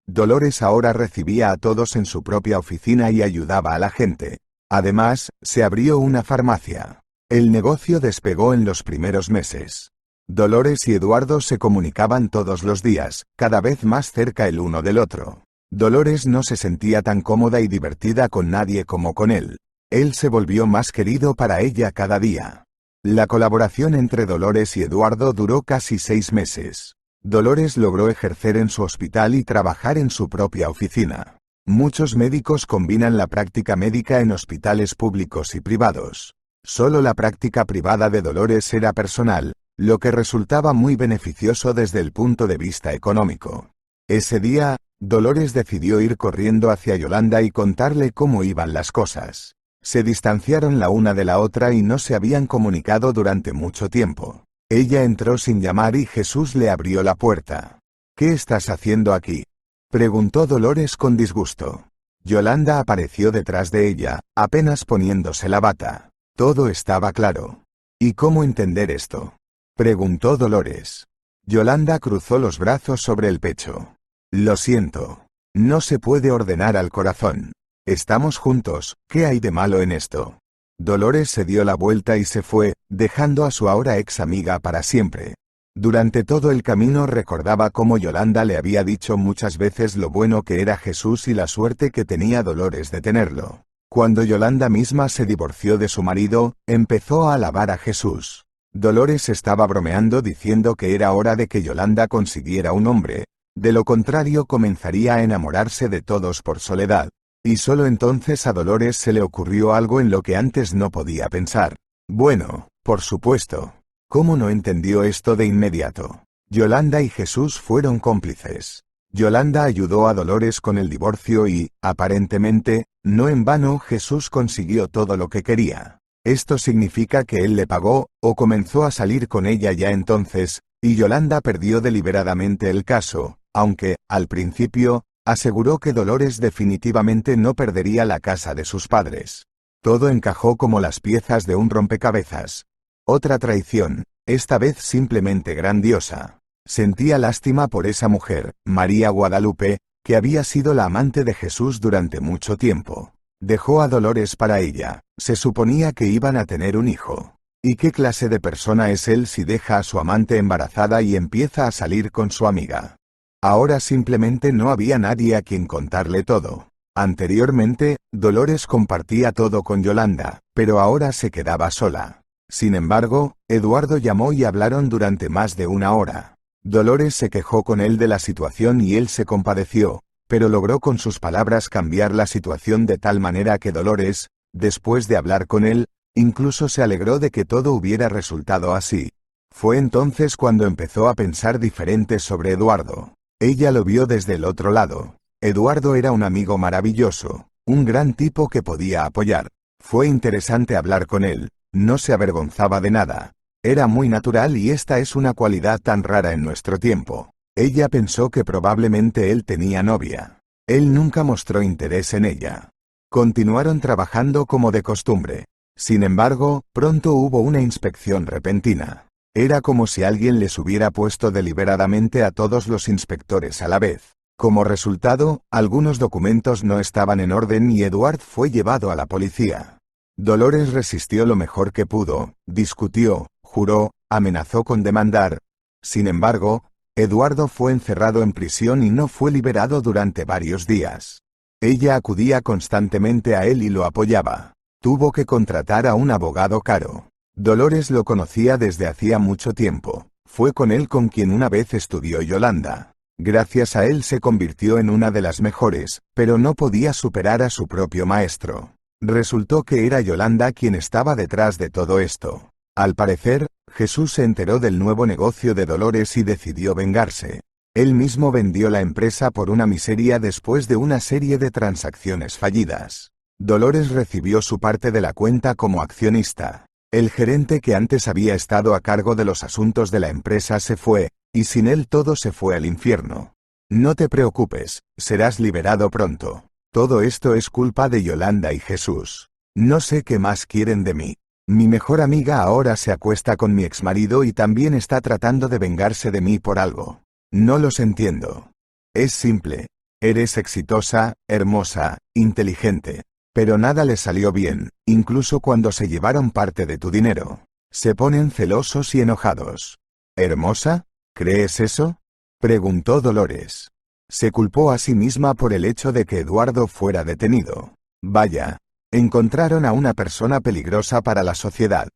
Dolores ahora recibía a todos en su propia oficina y ayudaba a la gente. Además, se abrió una farmacia. El negocio despegó en los primeros meses. Dolores y Eduardo se comunicaban todos los días, cada vez más cerca el uno del otro. Dolores no se sentía tan cómoda y divertida con nadie como con él. Él se volvió más querido para ella cada día. La colaboración entre Dolores y Eduardo duró casi 6 meses. Dolores logró ejercer en su hospital y trabajar en su propia oficina. Muchos médicos combinan la práctica médica en hospitales públicos y privados. Solo la práctica privada de Dolores era personal, lo que resultaba muy beneficioso desde el punto de vista económico. Ese día, Dolores decidió ir corriendo hacia Yolanda y contarle cómo iban las cosas. Se distanciaron la una de la otra y no se habían comunicado durante mucho tiempo. Ella entró sin llamar y Jesús le abrió la puerta. ¿Qué estás haciendo aquí?, preguntó Dolores con disgusto. Yolanda apareció detrás de ella, apenas poniéndose la bata. Todo estaba claro. ¿Y cómo entender esto?, preguntó Dolores. Yolanda cruzó los brazos sobre el pecho. Lo siento. No se puede ordenar al corazón. Estamos juntos, ¿qué hay de malo en esto? Dolores se dio la vuelta y se fue, dejando a su ahora ex amiga para siempre. Durante todo el camino recordaba cómo Yolanda le había dicho muchas veces lo bueno que era Jesús y la suerte que tenía Dolores de tenerlo. Cuando Yolanda misma se divorció de su marido, empezó a alabar a Jesús. Dolores estaba bromeando diciendo que era hora de que Yolanda consiguiera un hombre, de lo contrario comenzaría a enamorarse de todos por soledad. Y solo entonces a Dolores se le ocurrió algo en lo que antes no podía pensar. Bueno, por supuesto. ¿Cómo no entendió esto de inmediato? Yolanda y Jesús fueron cómplices. Yolanda ayudó a Dolores con el divorcio y, aparentemente, no en vano Jesús consiguió todo lo que quería. Esto significa que él le pagó, o comenzó a salir con ella ya entonces, y Yolanda perdió deliberadamente el caso, aunque, al principio, aseguró que Dolores definitivamente no perdería la casa de sus padres. Todo encajó como las piezas de un rompecabezas. Otra traición, esta vez simplemente grandiosa. Sentía lástima por esa mujer, María Guadalupe, que había sido la amante de Jesús durante mucho tiempo. Dejó a Dolores para ella, se suponía que iban a tener un hijo. ¿Y qué clase de persona es él si deja a su amante embarazada y empieza a salir con su amiga? Ahora simplemente no había nadie a quien contarle todo. Anteriormente, Dolores compartía todo con Yolanda, pero ahora se quedaba sola. Sin embargo, Eduardo llamó y hablaron durante más de una hora. Dolores se quejó con él de la situación y él se compadeció, pero logró con sus palabras cambiar la situación de tal manera que Dolores, después de hablar con él, incluso se alegró de que todo hubiera resultado así. Fue entonces cuando empezó a pensar diferente sobre Eduardo. Ella lo vio desde el otro lado. Eduardo era un amigo maravilloso, un gran tipo que podía apoyar. Fue interesante hablar con él, no se avergonzaba de nada. Era muy natural y esta es una cualidad tan rara en nuestro tiempo. Ella pensó que probablemente él tenía novia. Él nunca mostró interés en ella. Continuaron trabajando como de costumbre. Sin embargo, pronto hubo una inspección repentina. Era como si alguien les hubiera puesto deliberadamente a todos los inspectores a la vez. Como resultado, algunos documentos no estaban en orden y Eduard fue llevado a la policía. Dolores resistió lo mejor que pudo, discutió, juró, amenazó con demandar. Sin embargo, Eduardo fue encerrado en prisión y no fue liberado durante varios días. Ella acudía constantemente a él y lo apoyaba. Tuvo que contratar a un abogado caro. Dolores lo conocía desde hacía mucho tiempo. Fue con él con quien una vez estudió Yolanda. Gracias a él se convirtió en una de las mejores, pero no podía superar a su propio maestro. Resultó que era Yolanda quien estaba detrás de todo esto. Al parecer, Jesús se enteró del nuevo negocio de Dolores y decidió vengarse. Él mismo vendió la empresa por una miseria después de una serie de transacciones fallidas. Dolores recibió su parte de la cuenta como accionista. El gerente que antes había estado a cargo de los asuntos de la empresa se fue, y sin él todo se fue al infierno. No te preocupes, serás liberado pronto. Todo esto es culpa de Yolanda y Jesús. No sé qué más quieren de mí. Mi mejor amiga ahora se acuesta con mi exmarido y también está tratando de vengarse de mí por algo. No los entiendo. Es simple. Eres exitosa, hermosa, inteligente. Pero nada les salió bien, incluso cuando se llevaron parte de tu dinero. Se ponen celosos y enojados. ¿Hermosa? ¿Crees eso? Preguntó Dolores. Se culpó a sí misma por el hecho de que Eduardo fuera detenido. Vaya, encontraron a una persona peligrosa para la sociedad.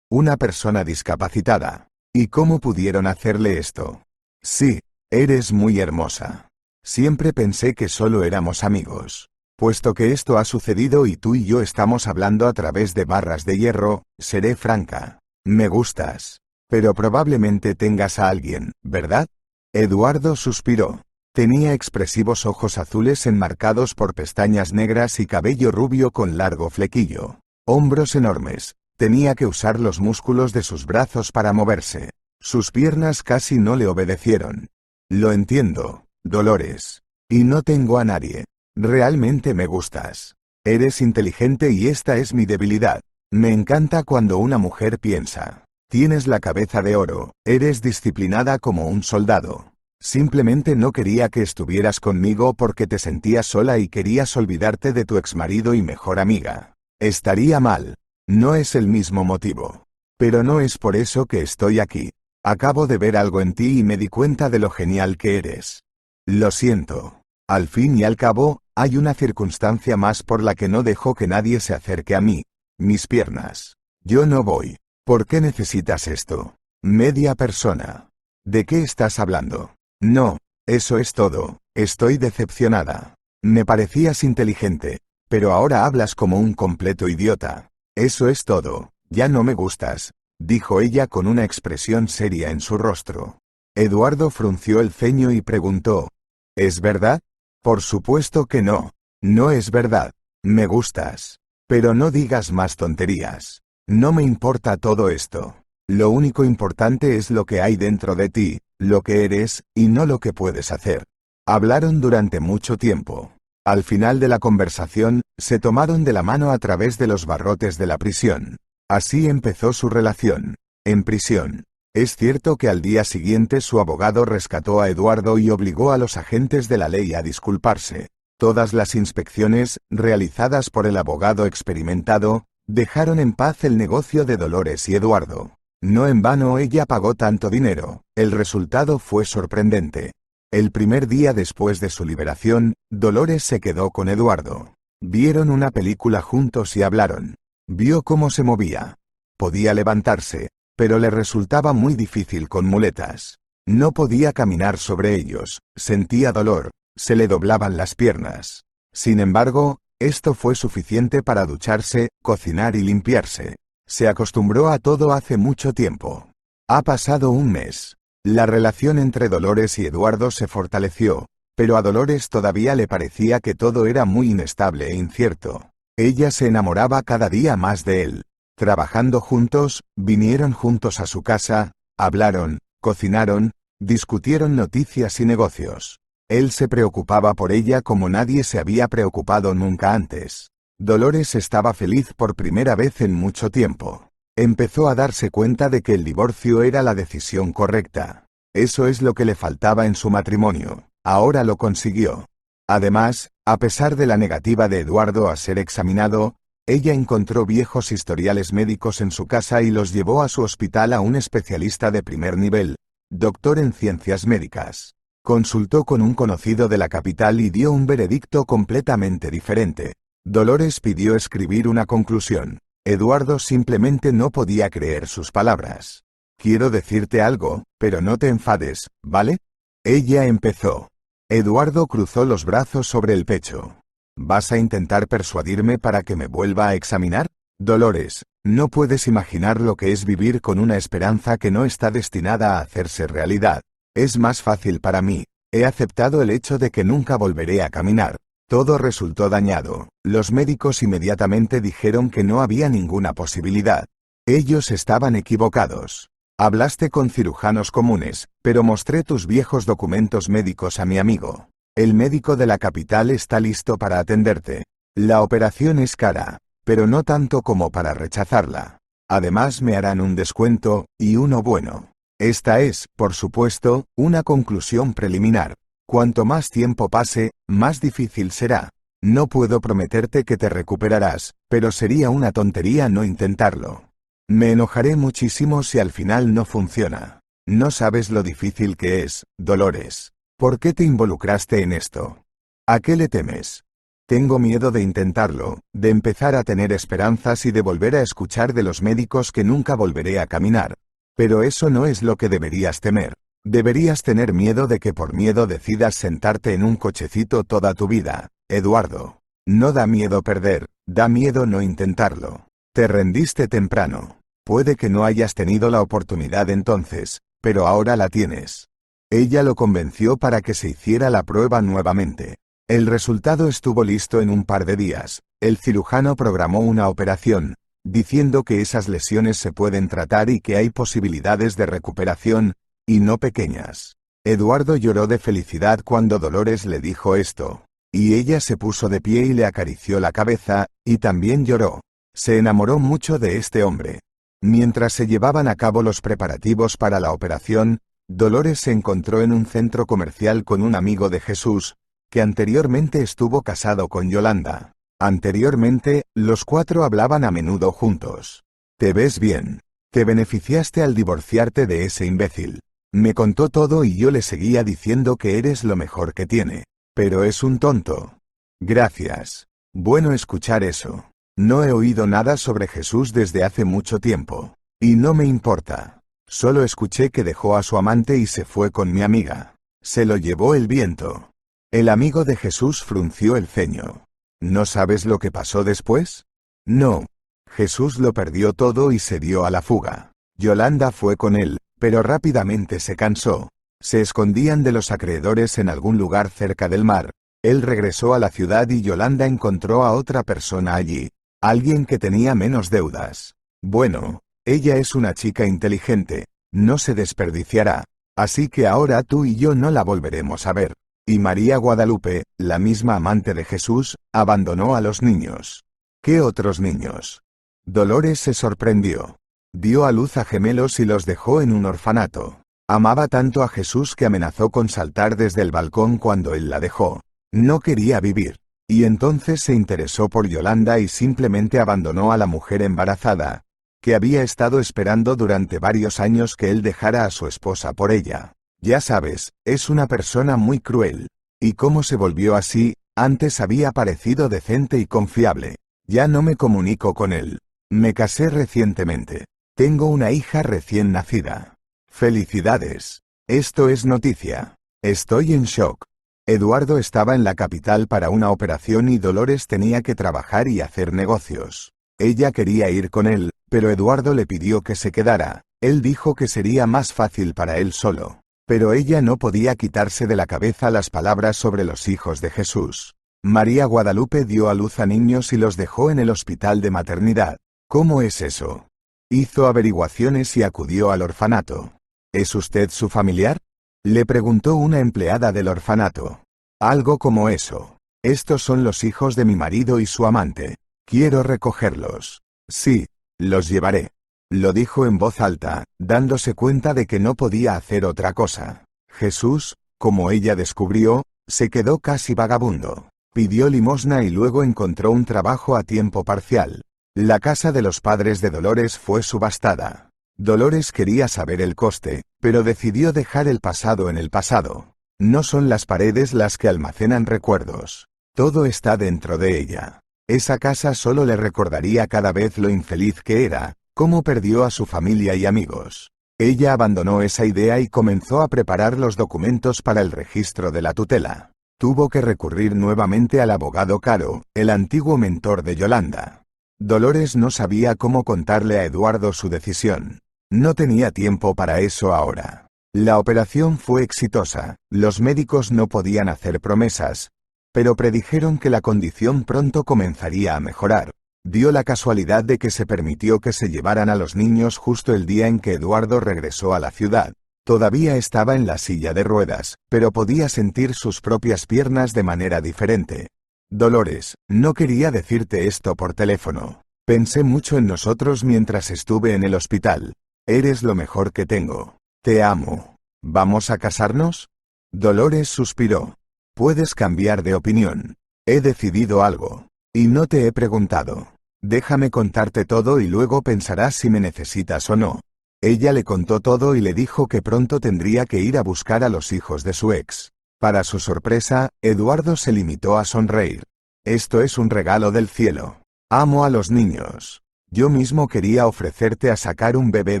Una persona discapacitada. ¿Y cómo pudieron hacerle esto? Sí, eres muy hermosa. Siempre pensé que solo éramos amigos. Puesto que esto ha sucedido y tú y yo estamos hablando a través de barras de hierro, seré franca. Me gustas. Pero probablemente tengas a alguien, ¿verdad? Eduardo suspiró. Tenía expresivos ojos azules enmarcados por pestañas negras y cabello rubio con largo flequillo. Hombros enormes. Tenía que usar los músculos de sus brazos para moverse. Sus piernas casi no le obedecieron. Lo entiendo, Dolores. Y no tengo a nadie. Realmente me gustas. Eres inteligente y esta es mi debilidad. Me encanta cuando una mujer piensa. Tienes la cabeza de oro, eres disciplinada como un soldado. Simplemente no quería que estuvieras conmigo porque te sentías sola y querías olvidarte de tu exmarido y mejor amiga. Estaría mal. No es el mismo motivo. Pero no es por eso que estoy aquí. Acabo de ver algo en ti y me di cuenta de lo genial que eres. Lo siento. Al fin y al cabo, hay una circunstancia más por la que no dejo que nadie se acerque a mí. Mis piernas. Yo no voy. ¿Por qué necesitas esto? Media persona. ¿De qué estás hablando? No, eso es todo. Estoy decepcionada. Me parecías inteligente, pero ahora hablas como un completo idiota. Eso es todo. Ya no me gustas, dijo ella con una expresión seria en su rostro. Eduardo frunció el ceño y preguntó, ¿es verdad? Por supuesto que no. No es verdad. Me gustas. Pero no digas más tonterías. No me importa todo esto. Lo único importante es lo que hay dentro de ti, lo que eres, y no lo que puedes hacer. Hablaron durante mucho tiempo. Al final de la conversación, se tomaron de la mano a través de los barrotes de la prisión. Así empezó su relación. En prisión. Es cierto que al día siguiente su abogado rescató a Eduardo y obligó a los agentes de la ley a disculparse. Todas las inspecciones, realizadas por el abogado experimentado, dejaron en paz el negocio de Dolores y Eduardo. No en vano ella pagó tanto dinero. El resultado fue sorprendente. El primer día después de su liberación, Dolores se quedó con Eduardo. Vieron una película juntos y hablaron. Vio cómo se movía. Podía levantarse, pero le resultaba muy difícil con muletas. No podía caminar sobre ellos, sentía dolor, se le doblaban las piernas. Sin embargo, esto fue suficiente para ducharse, cocinar y limpiarse. Se acostumbró a todo hace mucho tiempo. Ha pasado un mes. La relación entre Dolores y Eduardo se fortaleció, pero a Dolores todavía le parecía que todo era muy inestable e incierto. Ella se enamoraba cada día más de él. Trabajando juntos, vinieron juntos a su casa, hablaron, cocinaron, discutieron noticias y negocios. Él se preocupaba por ella como nadie se había preocupado nunca antes. Dolores estaba feliz por primera vez en mucho tiempo. Empezó a darse cuenta de que el divorcio era la decisión correcta. Eso es lo que le faltaba en su matrimonio. Ahora lo consiguió. Además, a pesar de la negativa de Eduardo a ser examinado, ella encontró viejos historiales médicos en su casa y los llevó a su hospital a un especialista de primer nivel, doctor en ciencias médicas. Consultó con un conocido de la capital y dio un veredicto completamente diferente. Dolores pidió escribir una conclusión. Eduardo simplemente no podía creer sus palabras. Quiero decirte algo, pero no te enfades, ¿vale? Ella empezó. Eduardo cruzó los brazos sobre el pecho. ¿Vas a intentar persuadirme para que me vuelva a examinar? Dolores, no puedes imaginar lo que es vivir con una esperanza que no está destinada a hacerse realidad. Es más fácil para mí. He aceptado el hecho de que nunca volveré a caminar. Todo resultó dañado. Los médicos inmediatamente dijeron que no había ninguna posibilidad. Ellos estaban equivocados. Hablaste con cirujanos comunes, pero mostré tus viejos documentos médicos a mi amigo. El médico de la capital está listo para atenderte. La operación es cara, pero no tanto como para rechazarla. Además me harán un descuento, y uno bueno. Esta es, por supuesto, una conclusión preliminar. Cuanto más tiempo pase, más difícil será. No puedo prometerte que te recuperarás, pero sería una tontería no intentarlo. Me enojaré muchísimo si al final no funciona. No sabes lo difícil que es, Dolores. ¿Por qué te involucraste en esto? ¿A qué le temes? Tengo miedo de intentarlo, de empezar a tener esperanzas y de volver a escuchar de los médicos que nunca volveré a caminar. Pero eso no es lo que deberías temer. Deberías tener miedo de que por miedo decidas sentarte en un cochecito toda tu vida, Eduardo. No da miedo perder, da miedo no intentarlo. Te rendiste temprano. Puede que no hayas tenido la oportunidad entonces, pero ahora la tienes. Ella lo convenció para que se hiciera la prueba nuevamente. El resultado estuvo listo en un par de días. El cirujano programó una operación, diciendo que esas lesiones se pueden tratar y que hay posibilidades de recuperación, y no pequeñas. Eduardo lloró de felicidad cuando Dolores le dijo esto, y ella se puso de pie y le acarició la cabeza, y también lloró. Se enamoró mucho de este hombre. Mientras se llevaban a cabo los preparativos para la operación, Dolores se encontró en un centro comercial con un amigo de Jesús, que anteriormente estuvo casado con Yolanda. Anteriormente, los cuatro hablaban a menudo juntos. Te ves bien. Te beneficiaste al divorciarte de ese imbécil. Me contó todo y yo le seguía diciendo que eres lo mejor que tiene. Pero es un tonto. Gracias. Bueno escuchar eso. No he oído nada sobre Jesús desde hace mucho tiempo. Y no me importa. Solo escuché que dejó a su amante y se fue con mi amiga. Se lo llevó el viento. El amigo de Jesús frunció el ceño. ¿No sabes lo que pasó después? No. Jesús lo perdió todo y se dio a la fuga. Yolanda fue con él, pero rápidamente se cansó. Se escondían de los acreedores en algún lugar cerca del mar. Él regresó a la ciudad y Yolanda encontró a otra persona allí. Alguien que tenía menos deudas. Bueno, ella es una chica inteligente. No se desperdiciará. Así que ahora tú y yo no la volveremos a ver. Y María Guadalupe, la misma amante de Jesús, abandonó a los niños. ¿Qué otros niños? Dolores se sorprendió. Dio a luz a gemelos y los dejó en un orfanato. Amaba tanto a Jesús que amenazó con saltar desde el balcón cuando él la dejó. No quería vivir. Y entonces se interesó por Yolanda y simplemente abandonó a la mujer embarazada, que había estado esperando durante varios años que él dejara a su esposa por ella. Ya sabes, es una persona muy cruel. ¿Y cómo se volvió así? Antes había parecido decente y confiable. Ya no me comunico con él. Me casé recientemente. Tengo una hija recién nacida. Felicidades. Esto es noticia. Estoy en shock. Eduardo estaba en la capital para una operación y Dolores tenía que trabajar y hacer negocios. Ella quería ir con él, pero Eduardo le pidió que se quedara. Él dijo que sería más fácil para él solo. Pero ella no podía quitarse de la cabeza las palabras sobre los hijos de Jesús. María Guadalupe dio a luz a niños y los dejó en el hospital de maternidad. ¿Cómo es eso? Hizo averiguaciones y acudió al orfanato. ¿Es usted su familiar? Le preguntó una empleada del orfanato. Algo como eso. Estos son los hijos de mi marido y su amante. Quiero recogerlos. Sí, los llevaré. Lo dijo en voz alta, dándose cuenta de que no podía hacer otra cosa. Jesús, como ella descubrió, se quedó casi vagabundo. Pidió limosna y luego encontró un trabajo a tiempo parcial. La casa de los padres de Dolores fue subastada. Dolores quería saber el coste, pero decidió dejar el pasado en el pasado. No son las paredes las que almacenan recuerdos. Todo está dentro de ella. Esa casa solo le recordaría cada vez lo infeliz que era, cómo perdió a su familia y amigos. Ella abandonó esa idea y comenzó a preparar los documentos para el registro de la tutela. Tuvo que recurrir nuevamente al abogado Caro, el antiguo mentor de Yolanda. Dolores no sabía cómo contarle a Eduardo su decisión. No tenía tiempo para eso ahora. La operación fue exitosa, los médicos no podían hacer promesas, pero predijeron que la condición pronto comenzaría a mejorar. Dio la casualidad de que se permitió que se llevaran a los niños justo el día en que Eduardo regresó a la ciudad. Todavía estaba en la silla de ruedas, pero podía sentir sus propias piernas de manera diferente. Dolores, no quería decirte esto por teléfono. Pensé mucho en nosotros mientras estuve en el hospital. Eres lo mejor que tengo. Te amo. ¿Vamos a casarnos? Dolores suspiró. Puedes cambiar de opinión. He decidido algo. Y no te he preguntado. Déjame contarte todo y luego pensarás si me necesitas o no. Ella le contó todo y le dijo que pronto tendría que ir a buscar a los hijos de su ex. Para su sorpresa, Eduardo se limitó a sonreír. Esto es un regalo del cielo. Amo a los niños. Yo mismo quería ofrecerte a sacar un bebé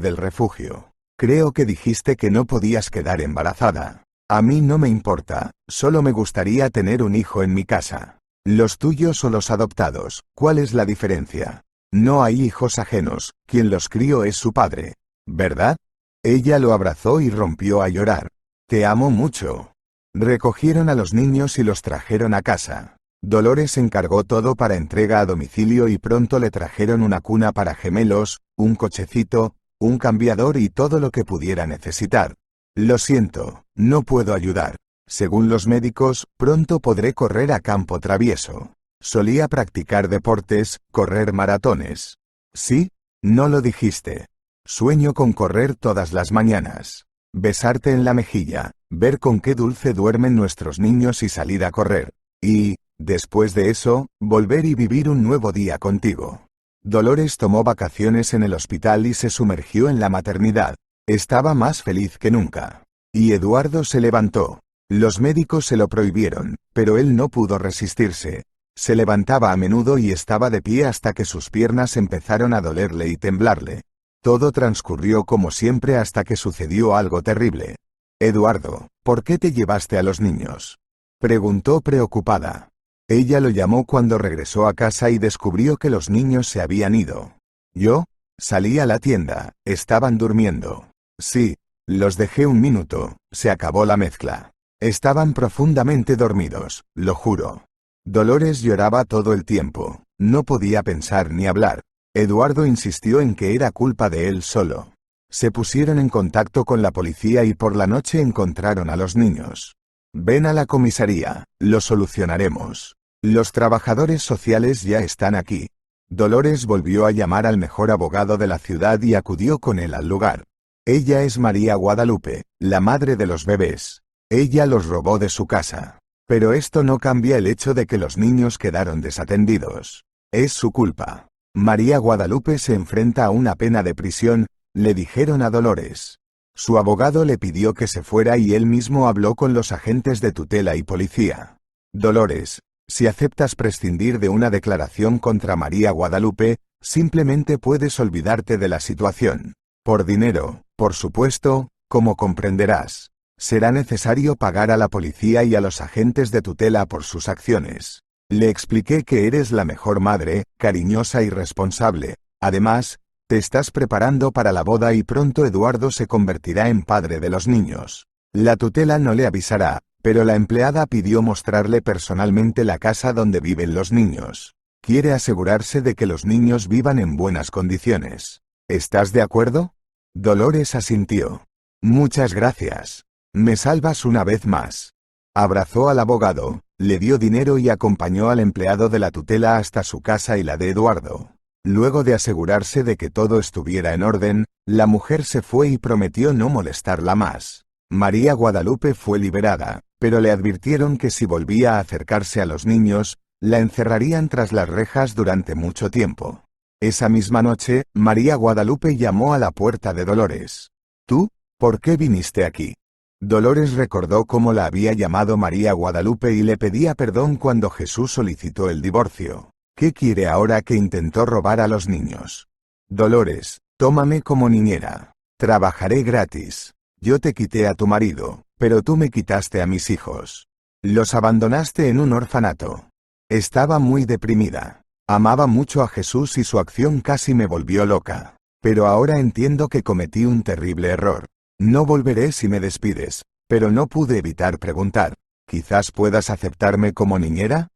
del refugio. Creo que dijiste que no podías quedar embarazada. A mí no me importa, solo me gustaría tener un hijo en mi casa. Los tuyos o los adoptados, ¿cuál es la diferencia? No hay hijos ajenos, quien los crió es su padre. ¿Verdad? Ella lo abrazó y rompió a llorar. Te amo mucho. Recogieron a los niños y los trajeron a casa. Dolores encargó todo para entrega a domicilio y pronto le trajeron una cuna para gemelos, un cochecito, un cambiador y todo lo que pudiera necesitar. Lo siento, no puedo ayudar. Según los médicos, pronto podré correr a campo travieso. Solía practicar deportes, correr maratones. ¿Sí? No lo dijiste. Sueño con correr todas las mañanas. Besarte en la mejilla, ver con qué dulce duermen nuestros niños y salir a correr. Y, después de eso, volver y vivir un nuevo día contigo. Dolores tomó vacaciones en el hospital y se sumergió en la maternidad. Estaba más feliz que nunca. Y Eduardo se levantó. Los médicos se lo prohibieron, pero él no pudo resistirse. Se levantaba a menudo y estaba de pie hasta que sus piernas empezaron a dolerle y temblarle. Todo transcurrió como siempre hasta que sucedió algo terrible. Eduardo, ¿por qué te llevaste a los niños?, preguntó preocupada. Ella lo llamó cuando regresó a casa y descubrió que los niños se habían ido. Yo salí a la tienda, estaban durmiendo. Sí, los dejé un minuto, se acabó la mezcla. Estaban profundamente dormidos, lo juro. Dolores lloraba todo el tiempo, no podía pensar ni hablar. Eduardo insistió en que era culpa de él solo. Se pusieron en contacto con la policía y por la noche encontraron a los niños. Ven a la comisaría, lo solucionaremos. Los trabajadores sociales ya están aquí. Dolores volvió a llamar al mejor abogado de la ciudad y acudió con él al lugar. Ella es María Guadalupe, la madre de los bebés. Ella los robó de su casa. Pero esto no cambia el hecho de que los niños quedaron desatendidos. Es su culpa. María Guadalupe se enfrenta a una pena de prisión, le dijeron a Dolores. Su abogado le pidió que se fuera y él mismo habló con los agentes de tutela y policía. Dolores, si aceptas prescindir de una declaración contra María Guadalupe, simplemente puedes olvidarte de la situación. Por dinero, por supuesto, como comprenderás. Será necesario pagar a la policía y a los agentes de tutela por sus acciones. Le expliqué que eres la mejor madre, cariñosa y responsable. Además, te estás preparando para la boda y pronto Eduardo se convertirá en padre de los niños. La tutela no le avisará, pero la empleada pidió mostrarle personalmente la casa donde viven los niños. Quiere asegurarse de que los niños vivan en buenas condiciones. ¿Estás de acuerdo? Dolores asintió. Muchas gracias. Me salvas una vez más. Abrazó al abogado, le dio dinero y acompañó al empleado de la tutela hasta su casa y la de Eduardo. Luego de asegurarse de que todo estuviera en orden, la mujer se fue y prometió no molestarla más. María Guadalupe fue liberada, pero le advirtieron que si volvía a acercarse a los niños, la encerrarían tras las rejas durante mucho tiempo. Esa misma noche, María Guadalupe llamó a la puerta de Dolores. ¿Tú? ¿Por qué viniste aquí? Dolores recordó cómo la había llamado María Guadalupe y le pedía perdón cuando Jesús solicitó el divorcio. ¿Qué quiere ahora que intentó robar a los niños? Dolores, tómame como niñera. Trabajaré gratis. Yo te quité a tu marido, pero tú me quitaste a mis hijos. Los abandonaste en un orfanato. Estaba muy deprimida. Amaba mucho a Jesús y su acción casi me volvió loca. Pero ahora entiendo que cometí un terrible error. No volveré si me despides, pero no pude evitar preguntar. ¿Quizás puedas aceptarme como niñera?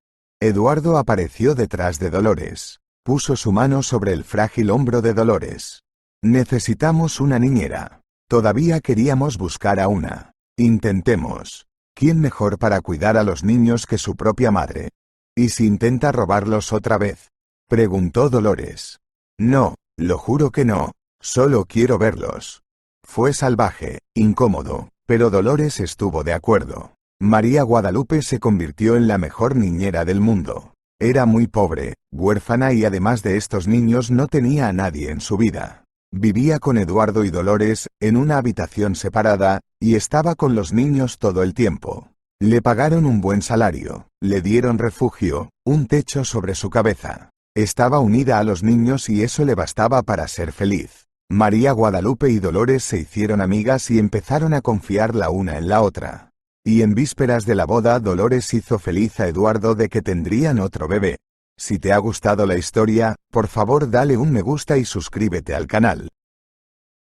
Eduardo apareció detrás de Dolores. Puso su mano sobre el frágil hombro de Dolores. Necesitamos una niñera. Todavía queríamos buscar a una. Intentemos. ¿Quién mejor para cuidar a los niños que su propia madre? ¿Y si intenta robarlos otra vez?, preguntó Dolores. No, lo juro que no. Solo quiero verlos. Fue salvaje, incómodo, pero Dolores estuvo de acuerdo. María Guadalupe se convirtió en la mejor niñera del mundo. Era muy pobre, huérfana y además de estos niños no tenía a nadie en su vida. Vivía con Eduardo y Dolores, en una habitación separada, y estaba con los niños todo el tiempo. Le pagaron un buen salario, le dieron refugio, un techo sobre su cabeza. Estaba unida a los niños y eso le bastaba para ser feliz. María Guadalupe y Dolores se hicieron amigas y empezaron a confiar la una en la otra. Y en vísperas de la boda Dolores hizo feliz a Eduardo de que tendrían otro bebé. Si te ha gustado la historia, por favor dale un me gusta y suscríbete al canal.